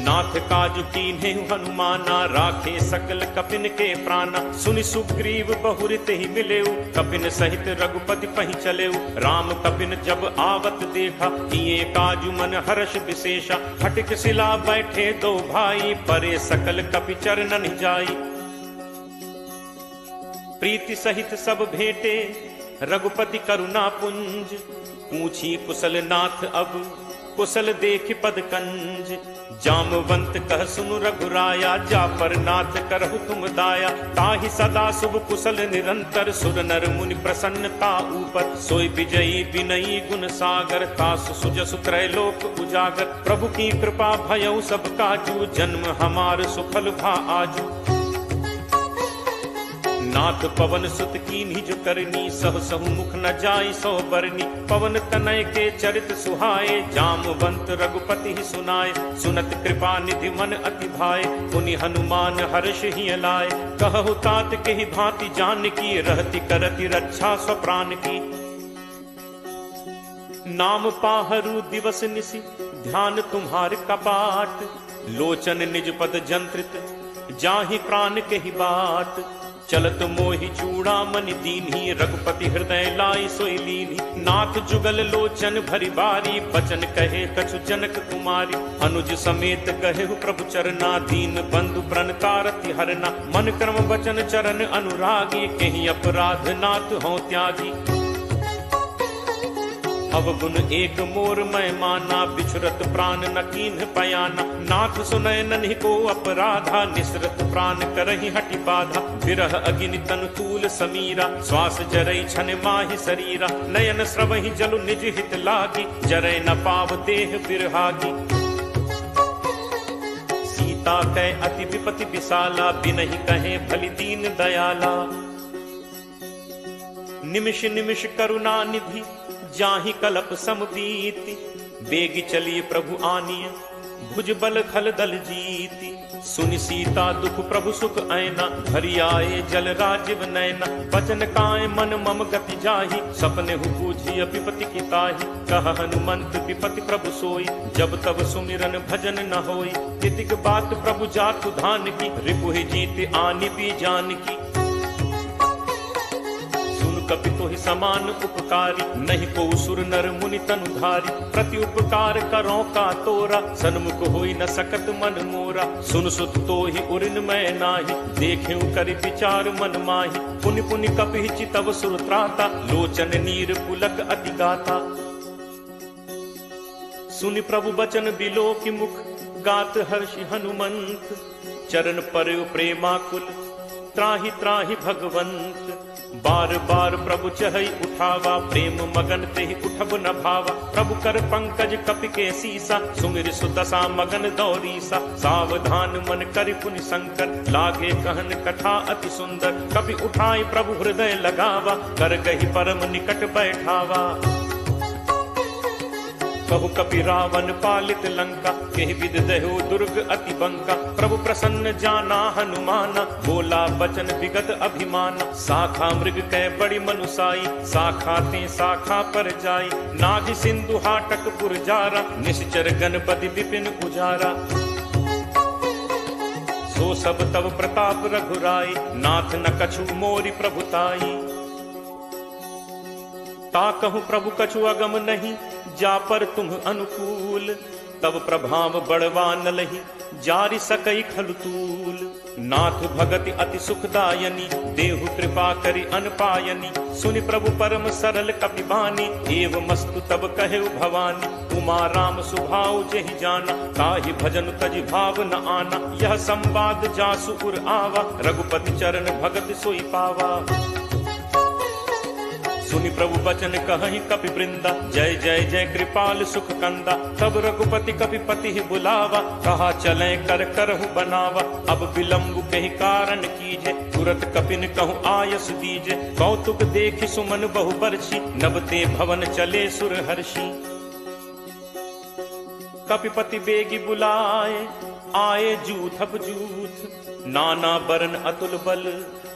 नाथ काज कीन्हे हनुमाना राखे सकल कपिन के प्राणा सुनि सुग्रीव बहुरित ही मिलेऊ कपिन सहित रघुपति पहि चलेऊ राम कपिन जब आवत देखा किए काजु मन हर्ष विशेषा हटिक शिला बैठे दो भाई परे सकल कपि चरणन जाई प्रीति सहित सब भेटे रघुपति करुणा पुंज पूछी कुशल नाथ अब कुशल देख पद कंज जामवंत कह सुनु रघुराया जा पर नाथ करहु तुम दाया ताहि सदा शुभ कुशल निरंतर सुर नर मुनि प्रसन्नता ऊपर सोई विजयी विनयी गुण सागर तासु सुजसु त्रैलोक उजागर प्रभु की कृपा भयउ सब काजू जन्म हमार सुफल भा आजू नाथ पवन सुत कीन्हि जो करनी सह सहु मुख न जाई सो बरनी पवन तनय के चरित सुहाए जामवंत रघुपति ही सुनाए सुनत कृपा निधि मन अति भाए पुनि हनुमान हर्ष ही लाए कहु तात के ही भांति जान की रहति करति रक्षा स्वप्राण की नाम पाहरू दिवस निसि ध्यान तुम्हार कपाट, लोचन निज पद जंत्रित, जाहि प्राण के ही बाट। चलत मोहि चूड़ामणि दीन्ही, रघुपति हृदय लाई सोई लीन्ही। नाथ जुगल लोचन भरी बारी, बचन कहे कछु जनक कुमारी। अनुज समेत कहे प्रभु चरना, दीन बंधु प्रण तारति हरना। मन क्रम वचन चरण अनुरागी, कहीं अपराध नाथ हों त्यागी। अवगुण एक मोर मैं माना, बिछुरत प्राण न कीन्ह पयाना। नाथ सुनय नन्हि को अपराधा, निसरत प्राण करहि हटि बाधा। विरह अगिनि तनु तूल समीरा, श्वास जरई छन माहि शरीरा। नयन स्रवहि जलु निज हित लागी, जरै न पाव देह बिरहागी। सीता कै अति विपति विशाला, बिनहि कहे भलि दीन दयाला। निमिष निमिष करुणा निधि, जाहि कलप समबीति। बेगी चलिए प्रभु आनिय, भुज बल खल दल जीति। सुनि सीता दुख प्रभु सुख ऐना, हरि आए जल राजीव नैना। बचन काय मन मम गति जाहि, सपने हु बूझी विपति की ताहि। कह हनुमंत विपति प्रभु सोई, जब तब सुमिरन भजन न होई। तितिक बात प्रभु जातु धान की, रिपुहि जीत आनि भी जान की। कपि तोहि समान उपकारी, नहीं को सुर नर मुनि तनुधारी। प्रति उपकार करो का तोरा, सन्मुख होई न सकत मन मोरा। सुन सुत तोहि उरिन मैं नाही, देखेउ करि विचार मन माही। पुनि पुनि कपि चितव सुर त्राता, लोचन नीर पुलक अति गाता। सुनि प्रभु बचन बिलो की मुख, गात हर्षि हनुमंत। चरण पर प्रेमाकुल, त्राहि त्राहि भगवंत। बार बार प्रभु चहई उठावा, प्रेम मगन तेहि उठब न भावा। प्रभु कर पंकज कपि के सीसा, सुमिर सुदशा मगन दौरीसा। सावधान मन करि पुनि शंकर, लागे कहन कथा अति सुंदर। कपि उठाई प्रभु हृदय लगावा, कर गही परम निकट बैठावा। कहु कपि रावण पालित लंका, केहि विध दहो दुर्ग अति बंका। प्रभु प्रसन्न जाना हनुमाना, बोला बचन विगत अभिमाना। शाखा मृग कै बड़ी मनुसाई, शाखा ते शाखा पर जाई। नाभि सिंधु हाटक पुर जारा, निश्चर गणपति विपिन उजारा। सो सब तब प्रताप रघुराई, नाथ न कछु मोरि प्रभुताई। ताकहु प्रभु कछु अगम नहीं, जा पर तुम अनुकूल। तब प्रभाव बड़वा न लही, जारि सकई खलुतूल। नाथ भगति अति सुखदायनी, देहु कृपा करि अनपायनी। सुनि प्रभु परम सरल कपि बानी, एव मस्तु तब कहेउ भवानी। उमा राम सुभाव जेहि जाना, ताहि भजन तजि भाव न आना। यह संवाद जासु उर आवा, रघुपति चरण भगत सोई पावा। सुनि प्रभु बचन कहहि कपि वृंदा, जय जय जय कृपाल सुख कंदा। तब रघुपति कपि पति ही बुलावा, कहा चले कर करहु बनावा। अब विलंब कहि कारण कीजे, तुरत कपिन कहु आयस दीजे। कौतुक देखि सुमन बहु बरछी, नबते भवन चले सुर हर्षि। कपिपति बेगी बुलाए, आए जूथप जूथ। नाना बरन अतुल बल,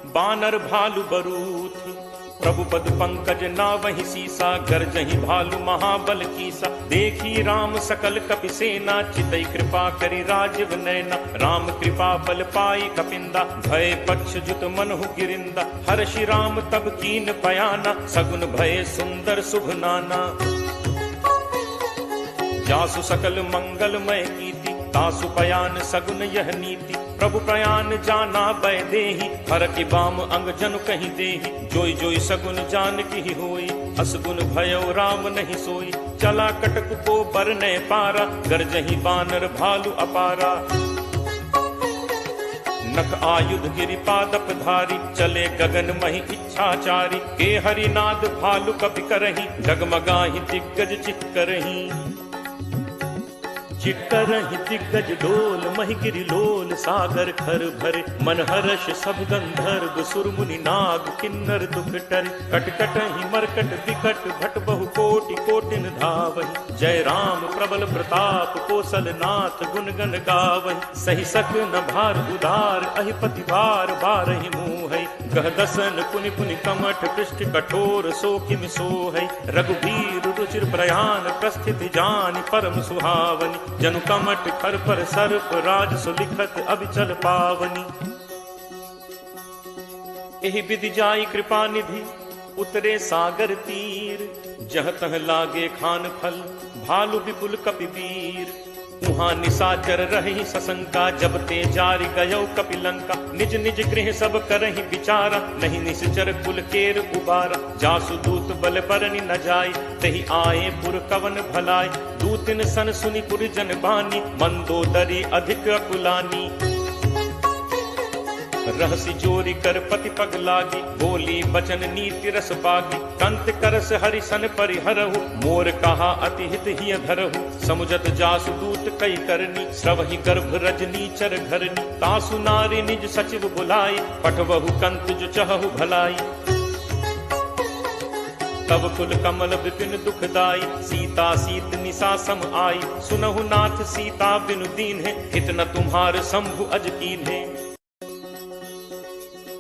बानर भालु बरूथ। प्रभु पद पंकज नावहि सीसा, गर्जहि भालु महाबल कीसा। देखी राम सकल कपि सेना, चितई कृपा करि राजीव नैना। राम कृपा बल पाई कपिंदा, भय पक्ष जुत मनहु गिरिंदा। हर्षि राम तब कीन पयाना, सगुन भय सुंदर शुभ नाना। जासु सकल मंगलमय कीति, तासु पयान सगुन यह नीति। प्रभु प्रयान जाना बै देहि, हर की बाम अंग जनु कहीं देहि। जोई जोई सगुन जान की होई, असगुन भयो राम नहीं सोई। चला कटक को बरने पारा, गरजहि बानर भालु अपारा। नख आयुध गिरि पादप धारी, चले गगन महि इच्छाचारी। के हरिनाद भालु कपि करहि, डगमगाहि दिग्गज चित करहि। चिटकरहि दिग्गज डोल महिगिरि लोल सागर खर भरे मन हर्ष सब गंधर्व सुर मुनि नाग किन्नर दुख टरे कटकटहि मरकट विकट भट बहु कोटि कोटिन धावहि जय राम प्रबल प्रताप कौशल नाथ गुण गण गावहि सही सक न भार उदार अहिपति भार बारहि मुहै गह दसन पुनि पुनि कमठ पृष्ठ कठोर सो किम सोहै रघुबीर रुचिर प्रयाण प्रस्थित जानि परम सुहावनि जनु कमठ खर पर सर्प राज सुलिखत अभिचल पावनी एहि विधि जाई कृपा निधि उतरे सागर तीर जह तह लागे खान फल भालु विपुल कपिवीर उहाँ निशाचर रही सशंका जब ते जारि गयो कपिलंका निज निज गृह सब करहि विचारा नहीं निश्चर कुल केर उबारा जासु दूत बल बरनि न जाय तहि आए पुर कवन भलाय दूतिन सन सुनि पुर जन बानी मंदोदरी अधिक अकुलानी रहसी जोरी कर पति पग लागी बोली बचन नीति रस बागी कंत करस हरि सन परिहरहु मोर कहा अति हित हिय धरहु समुझत जासु दूत कई करनी श्रवहि गर्भ रजनी चर घरनी तासु नारी निज सचिव बुलाई पठवहु कंत जो चहु भलाई तब कुल कमल विपिन दुखदाई सीता सीत निशा सम आई सुनहु नाथ सीता बिनु दीन है हित न तुम्हार शंभु अज कीन है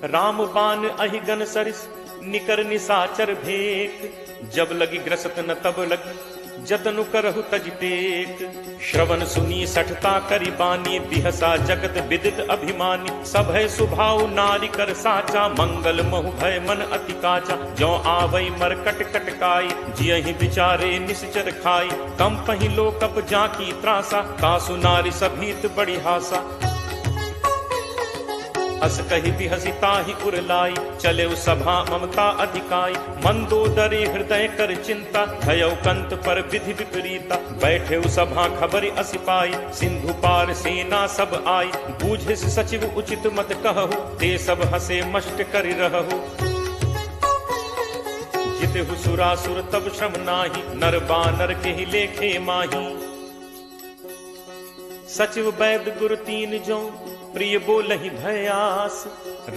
राम बान अहिगन सरिस निकर निशाचर भेक जब लगी ग्रसत न तब लगी जतनु करहु तज टेक श्रवण सुनी सठता करी बानी बिहसा जगत विदित अभिमानी सभय सुभाव नारी कर साचा मंगल महु भय मन अति काचा जो आवई मरकट कटकाई जियहि विचारे निश्चर खाई कम पहि लोकप जाकी त्रासा कासु नारी सभीत बड़ी हासा अस कही बिहसी ताहि उरलाई चले सभा ममता अधिकाई मंदोदरी हृदय कर चिंता भयउ कंत पर विधि विपरीता बैठे सभा खबरि असिपाई सिंधु पार सेना सब आई बूझिस सचिव उचित मत कहु ते सब हसे मष्ट करि रहु जितहु सुरासुर तब श्रम नाही नर बानर के ही लेखे माही सचिव वैद गुरु तीन जो प्रिय बोलहि भयास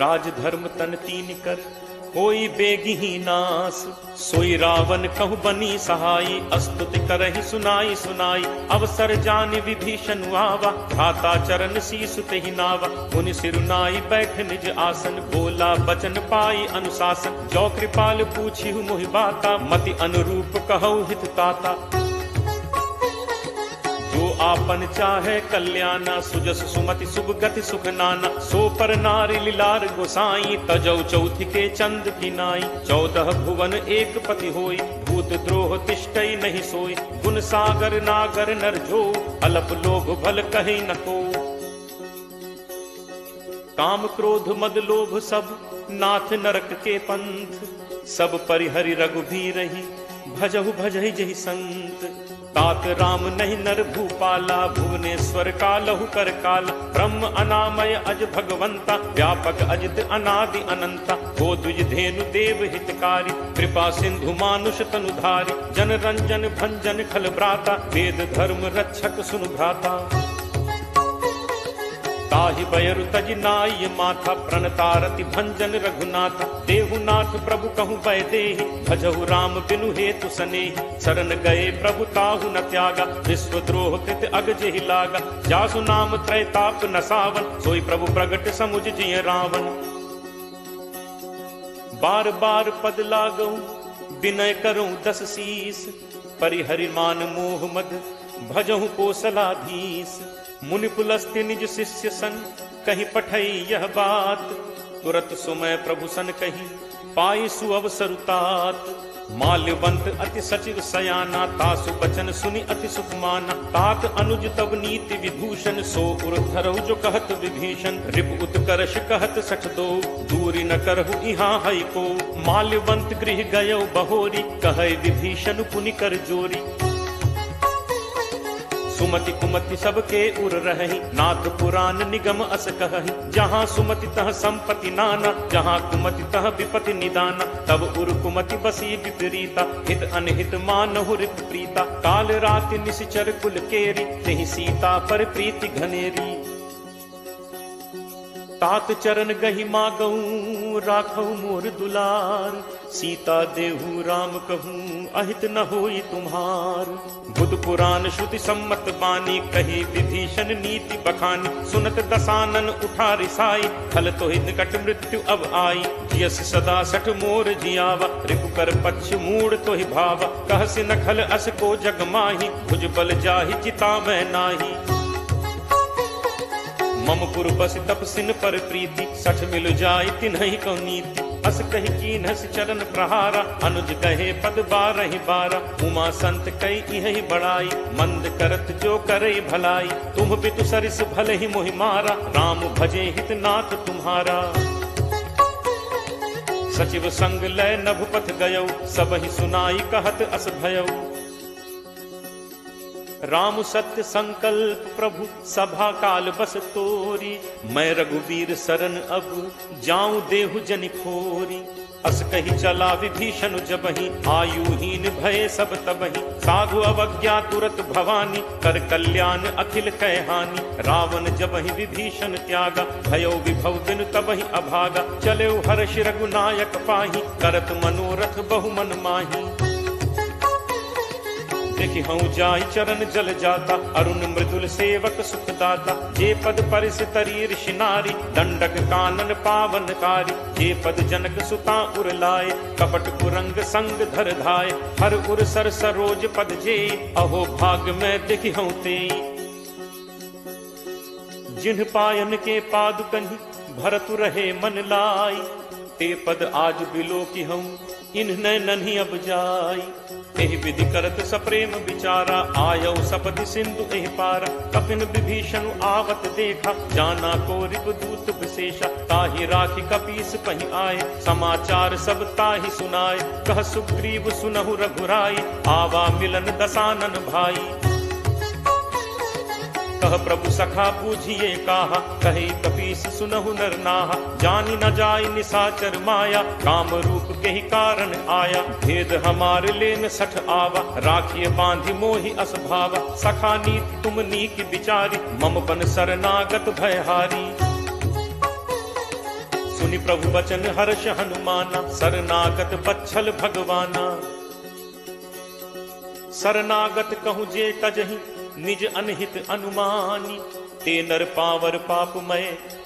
राज धर्म तन तीन कर कोई बेगी ही नास सोई रावण कहु बनी सहाई अस्तुति करहि सुनाई सुनाई अवसर जानि विभीषण आवा भ्राता चरण शीसु तेहि नावा मुनि सिरुनाई बैठ निज आसन बोला बचन पाई अनुशासन जो कृपाल पूछिहु मोहि बाता मति अनुरूप कहु हित ताता जो आपन चाहे कल्याणा सुजस सुमति शुभ गति सुख नाना सो पर नारी लीलार गोसाई तजौ चौथि के चंद की नाई 14 भुवन एक पति होई भूत द्रोह तिष्ठई नहीं सोई गुण सागर नागर नर जो अलप लोभ भल कहि न को काम क्रोध मद लोभ सब नाथ नरक के पंथ सब परिहरि रघुबीर रही भजहु भजहि जहि संत तात राम नहीं नर भूपाला भुवनेश्वर कालहु कर काला ब्रह्म अनामय अज भगवंता व्यापक अजित अनादि अनंता गो द्विज धेनु देव हितकारी कृपा सिंधु मानुष तनुधारी जन रंजन भंजन खल भ्राता वेद धर्म रक्षक सुनु भ्राता ताहि बयरु तज नाय माथा प्रणतारति भंजन रघुनाथा देहुनाथ प्रभु कहु बय देहि भजहु राम बिनु हेतु सनेहि शरण गए प्रभु ताहु न त्यागा विश्वद्रोह कृत अग जेहि लागा जासु नाम त्रैताप न सावन सोई प्रभु प्रगट समुझ जिय रावण बार बार पद लागऊ विनय करऊं 10 शीस परिहरि मान मोह मद भजहु कोसलाधीश मुनि पुलस्त्य निज शिष्य सन कही पठई यह बात तुरत सुमय प्रभु सन कही पाई सुअवसरुतात माल्यवंत अति सचिव सयाना तासु बचन सुनि अति सुख माना तात अनुज तब नीति विभूषण सो उर्धरहु जो कहत विभीषण रिप उत्कर्ष कहत सठ दो दूरी न करहु इहाँ हई को माल्यवंत गृह गयो बहोरी कहै विभीषण पुनि कर जोरी सुमति कुमति सबके उर रही, नाथ पुराण निगम अस कहहि। जहाँ सुमति तह संपत्ति नाना, जहाँ कुमति तह विपति निदाना। तब उर कुमति बसी विपरीता, हित अनहित मानहु रिप प्रीता। काल राति निश्चर कुल केरी, तेहि सीता पर प्रीति घनेरी। तात चरण गहि मागऊ, राखऊ मोर दुलार। सीता देहु राम कहूँ, अहित न होई तुम्हार। बुध पुराण श्रुति सम्मत बानी, कही विभीषण नीति बखानी। सुनत दसानन उठा रिसाई, खल तो निकट मृत्यु अब आई। जियस सदा सठ मोर जियावा, रिपु कर पक्ष मूड तो ही भावा। कहसि न खल अस को जग माही, भुज बल जाहि चिता मैं नाही। मम पुर बस तपसिन पर प्रीति, सठ मिल जाय तिन्हि को नीति। अस कहि कीन्हस चरण प्रहारा, अनुज कहे पद बारहि बारा। उमा संत कई इहि बड़ाई, मंद करत जो करे भलाई। तुम पितु सरिस भले ही मोहि मारा, राम भजे हित नाथ तुम्हारा। सचिव संग लय नभुपथ गयौ, सबहि सुनाई कहत अस भयौ। राम सत्य संकल्प प्रभु, सभा काल बस तोरी। मैं रघुवीर शरण अब, जाऊं देहु जनि खोरी। अस कही चला विभीषण जबहि, आयुहीन भय सब तबहि। साधु अवज्ञा तुरत भवानी, कर कल्याण अखिल कह हानि। रावण जबहि विभीषण त्यागा, भयो विभव बिनु तबहि अभागा। चले हर्ष रघुनायक पाही, करत मनोरथ बहु मन माही। देखि हूँ जाई चरण जल जाता, अरुण मृदुल सेवक सुखदाता। जे पद परिस तरी ऋषि नारी, दंडक कानन पावनकारी। जे पद जनक सुता उर लाए, कपट कुरंग संग धर धाय। हर उर सर सरोज पद जे, अहो भाग में देखि हूँ ते। जिन्ह पायन के पादुकहि, भरतु रहे मन लाई। ते पद आज बिलो की हूँ, इन्ह नन्ही अब जाई। एहि विधि करत सप्रेम विचारा, आयौ सपति सिंधु एहि पारा। कपिन विभीषण आवत देखा, जाना को रिपुदूत विशेषा। ताहि राखी कपीस पहि आए, समाचार सब ताहि सुनाए। कह सुग्रीव सुनहु रघुराई, आवा मिलन दसानन भाई। कह प्रभु सखा बूझिए काहा, कहे कपीस सुनहु नर नाहा। जानी न जाय निसाचर माया, काम रूप के ही कारण आया। भेद हमार लेन सठ आवा, राखिए बांधि मोहि अस भावा। सखा नीत तुम नीक विचारी, मम बन शरणागत भयहारी। सुनि प्रभु वचन हर्ष हनुमाना, शरणागत बच्छल भगवाना। शरणागत कहूँ जे तजहि, निज अनहित अनुमानी। ते नर पावर पापमय,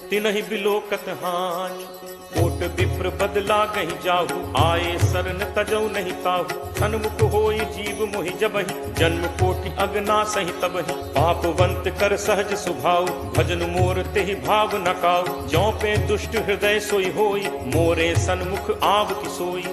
तिनहि बिलोकत हानि। कोट विप्र बदला गहि जाहु, आए शरण तजौ नहीं ताहु। सन्मुख होई जीव मोहि जबहि, जन्म कोटि अगना सहि तबहि। पापवंत कर सहज सुभाव, भजन मोर तेहि भाव न काऊ। ज्यों पे दुष्ट हृदय सोई होई, मोरे सन्मुख आव की सोई।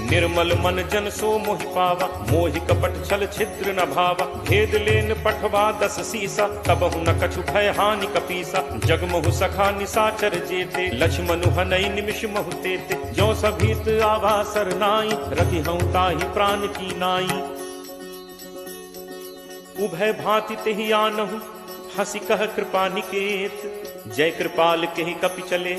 निर्मल मन जन सो मोहि पावा, मोहि कपट छल छिद्र न भावा। भेद लेन पठवा 10 सीसा, तबहु न कछु भय हानि कपीसा। जगमहु सखा निसाचर जेते, लक्ष्मणु हनई निमिष महु तेते। ज्यों सभीत आवा सरनाई, रखि हूँ ताहि प्राण की नाई। उभय भांति तेहि आनहु, हंसी कह कृपा निकेत। जय कृपाल केहि कपि चले,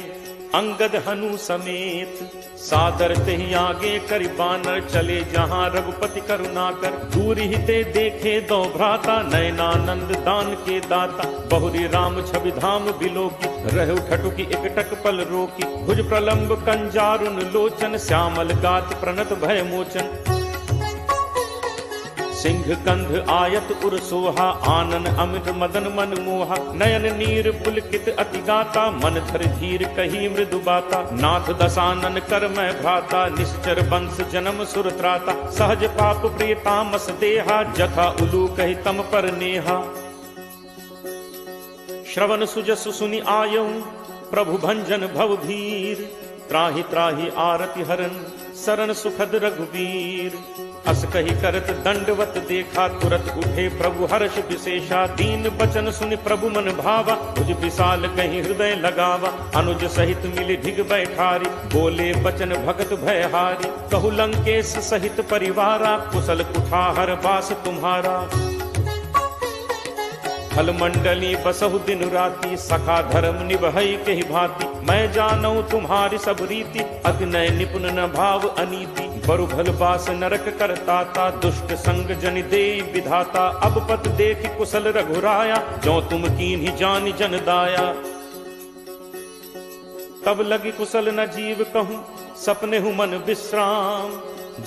अंगद हनु समेत। सादर तेहि आगे करि बानर, चले जहाँ रघुपति करुणा कर। दूर ही ते देखे दो भ्राता, नयनानंद दान के दाता। बहुरी राम छवि धाम बिलोकी, रहु ठटुकी एकटक पल रोकी। भुज प्रलंब कंजारुन लोचन, श्यामल गात प्रणत भय मोचन। सिंह कंध आयत उर सोहा, आनन अमित मदन मन मोहा। नयन नीर पुलकित अति गाता, मन धर धीर कही मृदु बाता। नाथ दसानन कर मैं भ्राता, निश्चर वंश जन्म सुर त्राता। सहज पाप प्रिय तामस देहा, जथा उलू कही तम पर नेहा। श्रवण सुजसु सुनि आयऊ, प्रभु भंजन भव भीर। त्राहि त्राहि आरति हरन, शरण सुखद रघुवीर। अस कही करत दंडवत देखा, तुरत उठे प्रभु हर्ष विशेषा। दीन बचन सुनि प्रभु मन भावा, तुझ विशाल कहीं हृदय लगावा। अनुज सहित मिली ढिग बैठारी, बोले बचन भगत भयहारी। कहु लंकेश सहित परिवारा, कुशल कुठार बास तुम्हारा। फल मंडली बसहु दिन राति, सखा धर्म निभई के ही भांति। मैं जानऊ तुम्हारी सब रीति, अति नय निपुण न भाव अनीति। बरु भल बास नरक करताता, दुष्ट संग जन दे विधाता। अब पत देख कुशल रघुराया, जो तुम कीन्ही जान जन दाया। तब लगी कुशल न जीव कहूँ, सपने हूँ मन विश्राम।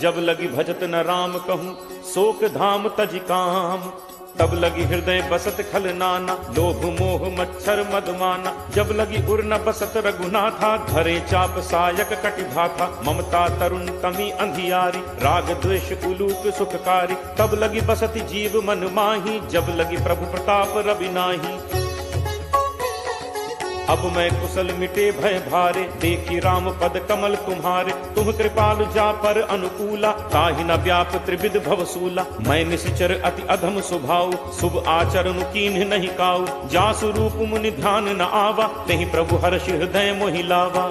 जब लगी भजत न राम कहूँ, शोक धाम तज काम। तब लगी हृदय बसत खल नाना, लोभ मोह मच्छर मदमाना। जब लगी उर न बसत रघुनाथा, धरे चाप सायक कटिभाथा। ममता तरुण तमी अंधियारी, राग द्वेष उलूक सुखकारी। तब लगी बसत जीव मन माही, जब लगी प्रभु प्रताप रवि नाही। अब मैं कुशल मिटे भय भारे, देखी राम पद कमल तुम्हारे। तुम कृपालु जा पर अनुकूला, ताहि न व्याप त्रिविध भवसूला। मैं निश्चर अति अधम स्वभाव, शुभ आचरण कीन्ह नहीं काऊ। जासु रूप मुनि ध्यान न आवा, नहीं प्रभु हर्ष हृदय मोहि लावा।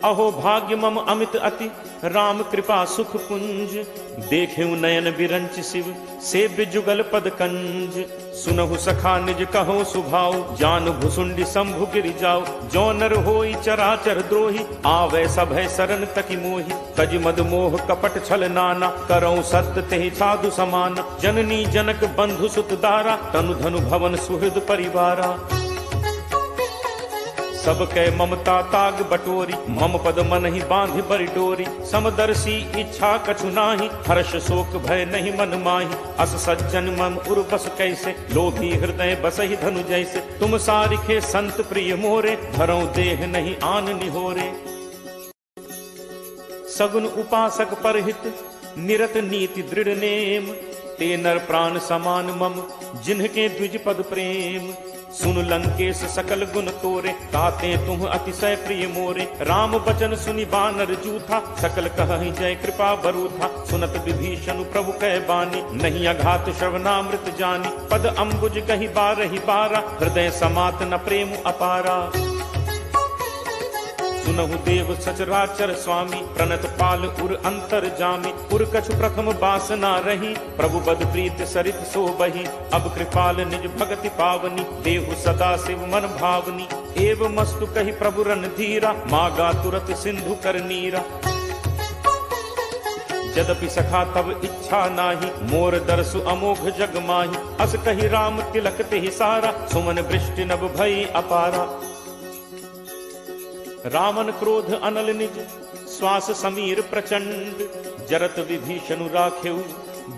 अहो भाग्य मम अमित अति, राम कृपा सुख पुंज। देखेऊ नयन बिरंच शिव, सेव्य जुगल पद कंज। सुनहु सखा निज कहो सुभाव, जान भुसुंडी शंभु गिरि जाओ। जो नर होई चराचर द्रोही, आवे सभय शरण तकी मोहि। तज मद मोह कपट छल नाना, करऊं सत्य तेहि साधु समान। जननी जनक बंधु सुत दारा, तनु धनु भवन सुहृद परिवारा। सब कै ममता ताग बटोरी, मम पद मन ही बांध बरि डोरी। समदर्शी इच्छा कछु नाही, हर्ष शोक भय नहीं मन माही। अस सज्जन मम उर बस कैसे, लोभी हृदय बसहि धनु जैसे। तुम सारिखे संत प्रिय मोरे, धरऊं देह नहीं आन निहोरे। सगुन उपासक परहित, निरत नीति दृढ़ नेम। ते नर प्राण समान मम, जिन्हके द्विज पद प्रेम। सुन लंकेश सकल गुण तोरे, ताते तुम अतिशय प्रिय मोरे। राम बचन सुनि बानर जूथा, सकल कहहि जय कृपा बरूथा। सुनत विभीषण प्रभु कह बानी, नहीं अघात श्रवणामृत जानी। पद अम्बुज कहि बारहि बारा, हृदय समात न प्रेम अपारा। सुनहु देव सचराचर स्वामी, प्रणत पाल उर अंतर जामी। उर कछु प्रथम बासना रही, प्रभु बद प्रीत सरित सो बही। अब कृपाल निज भगति पावनी, देहु सदा शिव मन भावनी। एव मस्तु कहि प्रभु रन धीरा, मागा तुरत सिंधु कर नीरा। यद्यपि सखा तब इच्छा नाही, मोर दर्शु अमोघ जग माही। अस कहि राम तिलक तेहि सारा, सुमन वृष्टि नभ भई अपारा। रावण क्रोध अनल निज, श्वास समीर प्रचंड। जरत विभीषण राखेऊ,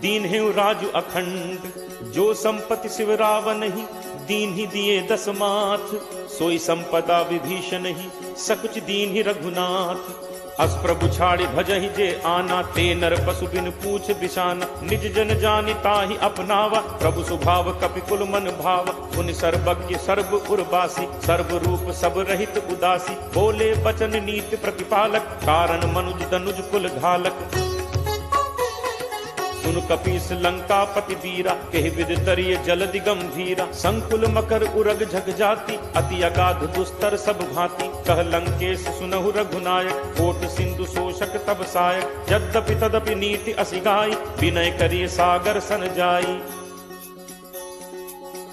दीन हेउ राजु अखंड। जो संपत्ति शिव रावण ही, दीन ही दिए दस माथ। सोई संपदा विभीषण ही, सकुच दीन ही रघुनाथ। अस प्रभु छाड़ी भजहि जे आना, ते नर पशु बिन पूछ बिशाना। निज जन जानि ताहि अपनावा, प्रभु स्वभाव कपि कुल मन भावा। पुनि सर्वज्ञ सर्व उर्वासी, सर्व रूप सब रहित उदासी। बोले बचन नीति प्रतिपालक, कारण मनुज दनुज कुल घालक। सुन कपीस लंका पति वीरा, केहि विद तरिय जलदि गंभीरा। संकुल मकर उरग झग जाति, अति अगाध दुस्तर सब भांति। कह लंकेश सुनहु रघुनायक, कोट सिंधु शोषक तब सायक। यद्यपि तदपि नीति असिगाई, विनय करिय सागर सन जाई।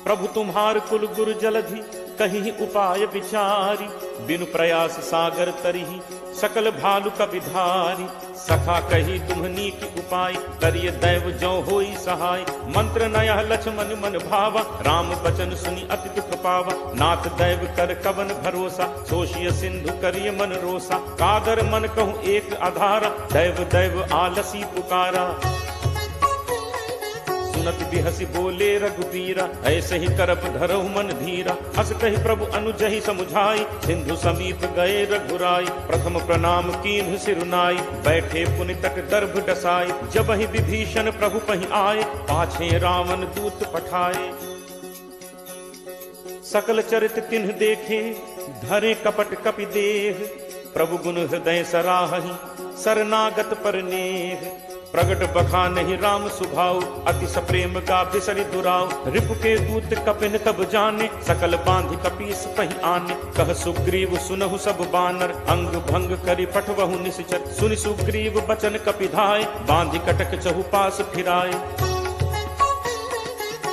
प्रभु तुम्हार कुल गुरु जलधि, कहीं उपाय विचारी। बिनु प्रयास सागर तरिहि, सकल भालु कपिधारी। सखा कही तुम्हनी की उपाय, करिय दैव जो होई सहाय। मंत्र नया लक्ष्मण मन भावा, राम बचन सुनि अति दुख पावा। नाथ दैव कर कवन भरोसा, सोशिय सिंधु करिय मन रोसा। कागर मन कहूँ एक आधारा, दैव दैव आलसी पुकारा। सुनत बिहसी बोले रघुबीरा, ऐसे ही करप धरहु मन धीरा। अस कहि प्रभु अनुजहि समुझाई, सिंधु समीप गए रघुराई। प्रथम प्रणाम कीन्ह सिरुनाई, बैठे पुनि तक दर्भ डसाई। जब ही विभीषण प्रभु पहि आए, पाछे रावण दूत पठाए। सकल चरित तिन्ह देखे, धरे कपट कपि देह। प्रभु गुण हृदय सराहहि, शरणागत पर नेह। प्रगट बखा नहीं राम सुभाव, अति सप्रेम का बिसरि दुराव। रिपु के दूत कपिन तब जाने, सकल बांधि कपीस पहि आने। कह सुग्रीव सुनहु सब बानर, अंग भंग करि पठवहु निश्चर। सुनि सुग्रीव बचन कपिधाय, बांधि कटक चहु पास फिराए।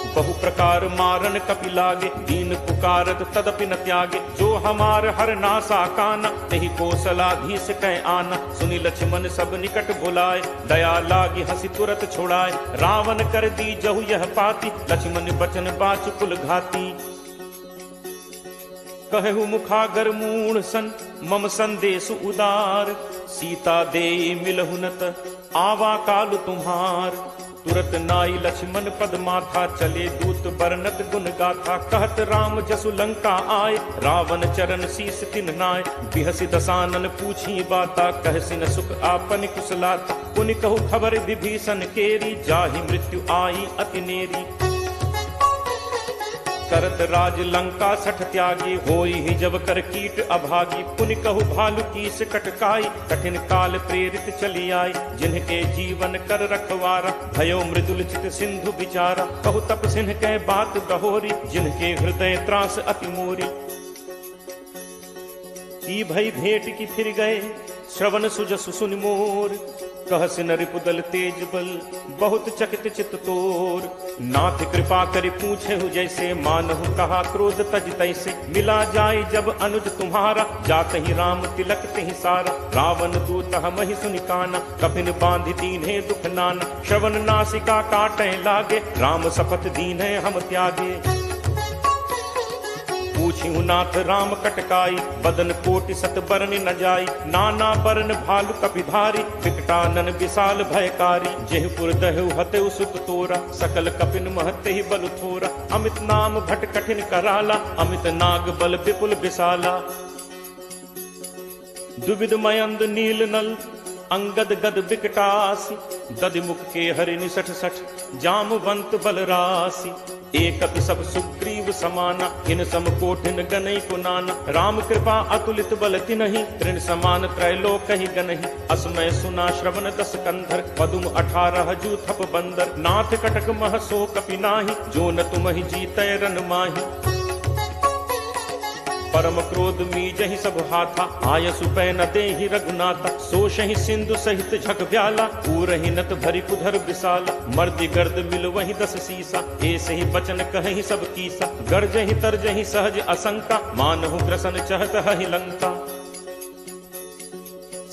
बहु प्रकार मारन कपि लागे, दीन पुकारत तदपि न त्यागे। जो हमार हर नासा काना, तेहि कौशलाधीश कै आना। सुनि लक्ष्मण सब निकट बुलाए, दया लागी हंसी तुरत छुड़ाए। रावण कर दी जहु यह पाती, लक्ष्मण बचन बाच कुल घाती। कहु मुखागर मूढ़ सन, मम संदेश उदार। सीता दे मिलहु नत, आवा काल तुम्हार। तुरत नाई लक्ष्मण पद माथा, चले दूत बरनत गुण गाथा। कहत राम जसु लंका आए, रावण चरण शीस तिन नाय। बिहसि दसानन पूछी बाता, कहसिन सुख आपन कुशलाता। पुनि कहु खबर विभीषण केरी, जाहि मृत्यु आई अति नेरी। करत राज लंका सठ त्यागी, होई ही जब कर कीट अभागी। पुनि कहु भालु कीस कटकाई, कठिन काल प्रेरित चली आई। जिनके जीवन कर रखवारा, भयो मृदुल चित सिंधु विचारा। कहु तप सिंह कै बात बहोरी, जिनके हृदय त्रास अति मोरी। की भई भेंट की फिर गए, श्रवण सुजसु सुनि मोर। कहसिन रिपुदल तेज बल, बहुत चकित चित तोर। नाथ कृपा करि पूछे हु जैसे, मानहु कहा क्रोध तज तैसे। मिला जाय जब अनुज तुम्हारा, जात ही राम तिलक तिहि सारा। रावण दूत हमहि सुनि काना, कपिन बांधि दीन्हे दुख नाना। श्रवण नासिका काटै लागे, राम शपथ दीन्हे हम त्यागे। पूछिहु नाथ राम कटकाई, बदन कोटि सत बरन न जाई। नाना बरन भालु कपिधारी, विकटानन विशाल भयकारी। जेहपुर दहु हतेउ सुत तोरा, सकल कपिन महते ही बल थोरा। अमित नाम भट कठिन कराला, अमित नाग बल विपुल विशाला। दुविध मयंद नील नल, अंगद गद विकटासी। दधिमुख के हरि निसठ सठ, जामवंत बल राशि। एकत सब सुग्रीव समाना, इन सम कोठिन गनई को नाना। राम कृपा अतुलित बल तिनहि, तृण समान त्रैलोक ही गनहि। असमय सुना श्रवण दस कंधर, पदुम 18 जू थप बंदर। नाथ कटक मह सो कपि नाही, जो न तुमहि जीतै रन माही। परम क्रोध मीजहि सब हाथा, आयसु पै न देहि रघुनाथा। सोषहि सिंधु सहित झक ब्याला, पूरहि नत भरि कुधर विशाला। मर्दि गर्द मिल वहि 10 सीसा, ऐसे ही बचन कहहि सब कीसा। गर्जहि तरजहि सहज असंका, मानहु ग्रसन चहत हहि लंका।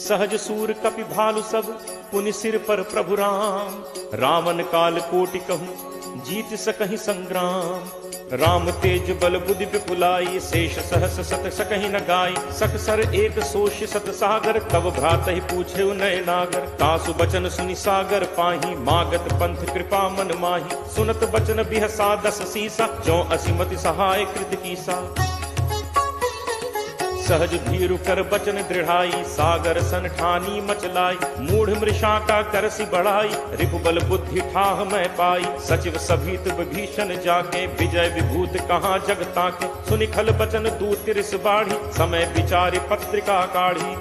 सहज सूर कपि भालु सब, पुनि सिर पर प्रभु राम। रावण काल कोटि कहूँ, जीत सकहि संग्राम। राम तेज बल बुद्धि विपुलाई, शेष सहस सत सकहि न गाई। सकसर एक सोष सत सागर, तब भ्रात ही पूछे नय नागर। तासु बचन सुनि सागर पाही, मागत पंथ कृपा मन माही। सुनत बचन बिहसा 10 सीसा, जो असिमति सहाय कृत कीसा। सहज भीरु कर बचन दृढ़ाई, सागर सन ठानी मचलाई। मूढ़ मृषा का करसी बढ़ाई, रिपुबल बुद्धि ठाह मैं पाई। सचिव सभीत विभीषण जाके, विजय विभूत कहाँ जगता के। सुनि खल बचन दूत तिरिस बाढ़ी, समय विचारि पत्रिका काढ़ी।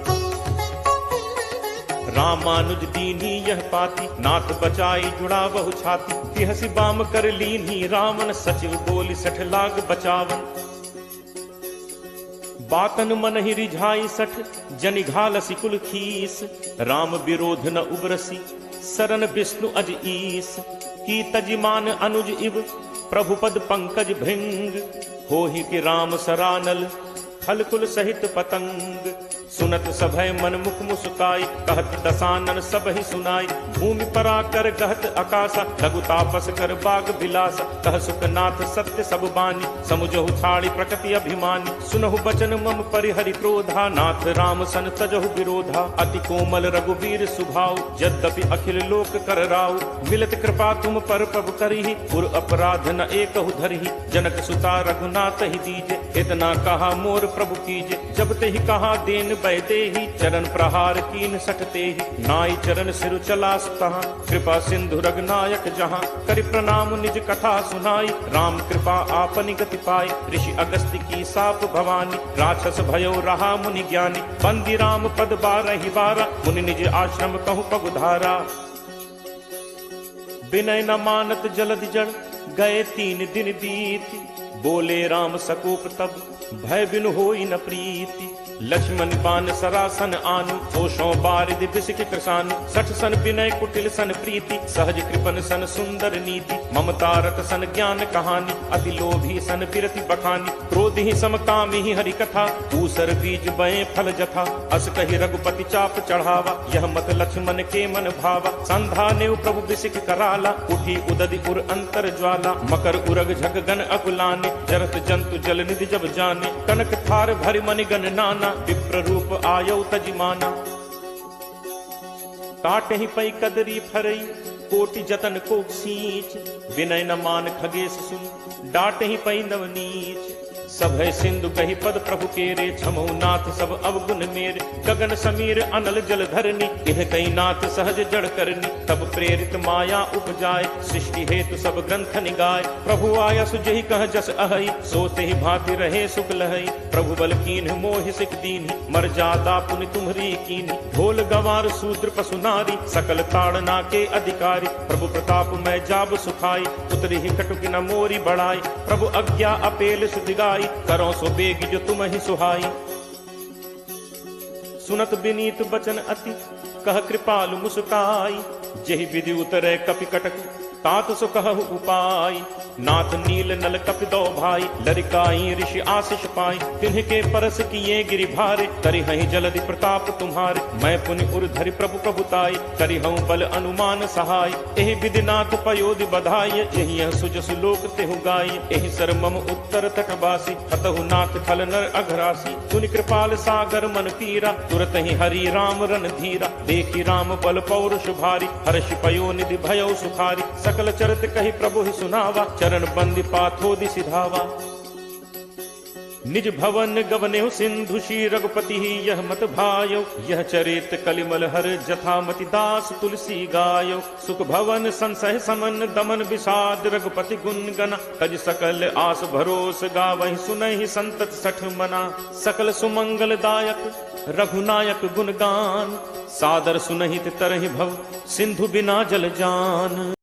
रामानुज दीनी यह पाती, नाथ बचाई जुड़ा बहु छाती। बिहसि बाम कर लीन्ही रावण, सचिव बोली 60 लाग बचावन। बातन मन ही रिझाई 60, जनि घालसी कुल खीस। राम विरोध न उबरसी, सरन विष्णु अज ईस। की तजिमान अनुज इव, प्रभु पद पंकज भृंग। होहि कि राम सरानल, खल कुल सहित पतंग। सुनत सभय मन मुख मुस्काई, कहत दसानन सब ही सुनाई। भूमि परा कर गहत आकाशा, लघु तापस कर बाग बिलासा। कह सुखनाथ सत्य सब बानी, समुझहु छाड़ी प्रकृति अभिमानी। सुनहु बचन मम परिहरि क्रोधा, नाथ राम सन तजहु विरोधा। अति कोमल रघुवीर सुभाव, यद्यपि अखिल लोक कर राव। मिलत कृपा तुम पर प्रभु करिहि, पुर अपराध न एकहु धरिहि। जनक सुता रघुनाथ ही दीजे, इतना कहा मोर प्रभु कीजे। जब ते ही कहा देन कीन बैदे ही, चरण प्रहार कीन सटते ही। नाई चरण सिर चलास तहाँ, कृपा सिंधु रघुनायक जहाँ। करि प्रणाम निज कथा सुनाई, राम कृपा आपनि गति पाई। ऋषि अगस्त्य की साप भवानी, राक्षस भयो रहा मुनि ज्ञानी। बंदी राम पद 12 बारा, मुनि निज आश्रम कहूँ पगुधारा। विनय न मानत जलधि जड़, गए 3 दिन बीती। बोले राम सकोप तब, भय बिनु होई न प्रीति। लक्ष्मण बान सरासन आनु, ओषों बारिद बिसिक कृसानु। 60 सन विनय कुटिल सन प्रीति, सहज कृपन सन सुंदर नीति। ममता रत सन ज्ञान कहानी, अति लोभी सन विरति बखानी। क्रोध ही समकामी ही हरि कथा, ऊसर बीज बए फल जथा। अस कहि रघुपति चाप चढ़ावा, यह मत लक्ष्मण के मन भावा। संधा नेव प्रभु बिसिक कराला, उठी उदधि उर अंतर ज्वाला। मकर उरग झग गन अकुलाने, जरत जंतु जल निधि जब जाने। कनक थार भरि मनि गण नाना, विप्र रूप आयो तजिमाना। काटे ही पई कदरी फरई, कोटि जतन को सींच। विनय न मान खगेश सुन, डाटे ही पई नवनीच। सब है सिंधु कही पद प्रभु केरे, छमो नाथ सब अवगुण मेरे। गगन समीर अनल जल धरनी, इह कई नाथ सहज जड़ करनी। तब प्रेरित माया उपजाए, सृष्टि हेतु सब ग्रंथ निगाए। प्रभु आया सुजहि कह जस अहई, सोते ही भांति रहे सुख लहई। प्रभु बल कीन मोहि सिख दीन्ही, मर्यादा पुनि तुम्हरी कीन्ही। ढोल गवार शूद्र पशु नारी, सकल ताड़ना के अधिकारी। प्रभु प्रताप मैं जाब सुखाई, उतरी ही कटुक न मोरी बढ़ाई। प्रभु आज्ञा अपेल सुधिगाई, करो सो बेग जो तुम ही सुहाई। सुनत विनीत बचन अति, कह कृपालु मुस्काई। जेहि विधि उतरे कपि कटक, तात सो कहु उपाय। नाथ नील नल कपि दो भाई, लरिकाई ऋषि आशीष पाई। तिन्ह परस किए गिरि भारे, करिहहि जलधि प्रताप तुम्हारे। मैं पुनि उर धरि प्रभु प्रभुताई, करिहऊँ बल अनुमान सहाय। एहि विधि नाथ पयोधि बधाई, यही यह सुजसु लोक तेहु गाई। एहि सर मम उत्तर तटवासी, हतहु नाथ खल नर अघरासी। सुनि कृपाल सागर मन पीरा, तुरत ही हरि राम रन धीरा। देखी राम बल पौरुष भारी, हर्ष पयो निधि भयो सुखारी। सकल चरित कही प्रभु ही सुनावा, चरण बंदी पाथोदि सिधावा। निज भवन गवनेहु सिंधु श्री रघुपति ही यह मत भायो। यह चरित कलिमल हर जथामति दास तुलसी गायो। सुख भवन संसह समन दमन विषाद, रघुपति गुण गना। तज सकल आस भरोस गावहि, सुनहि संतत सठ मना। सकल सुमंगल दायक रघुनायक गुण गान, सादर सुनहि तरहि भव, सिंधु बिना जल जान।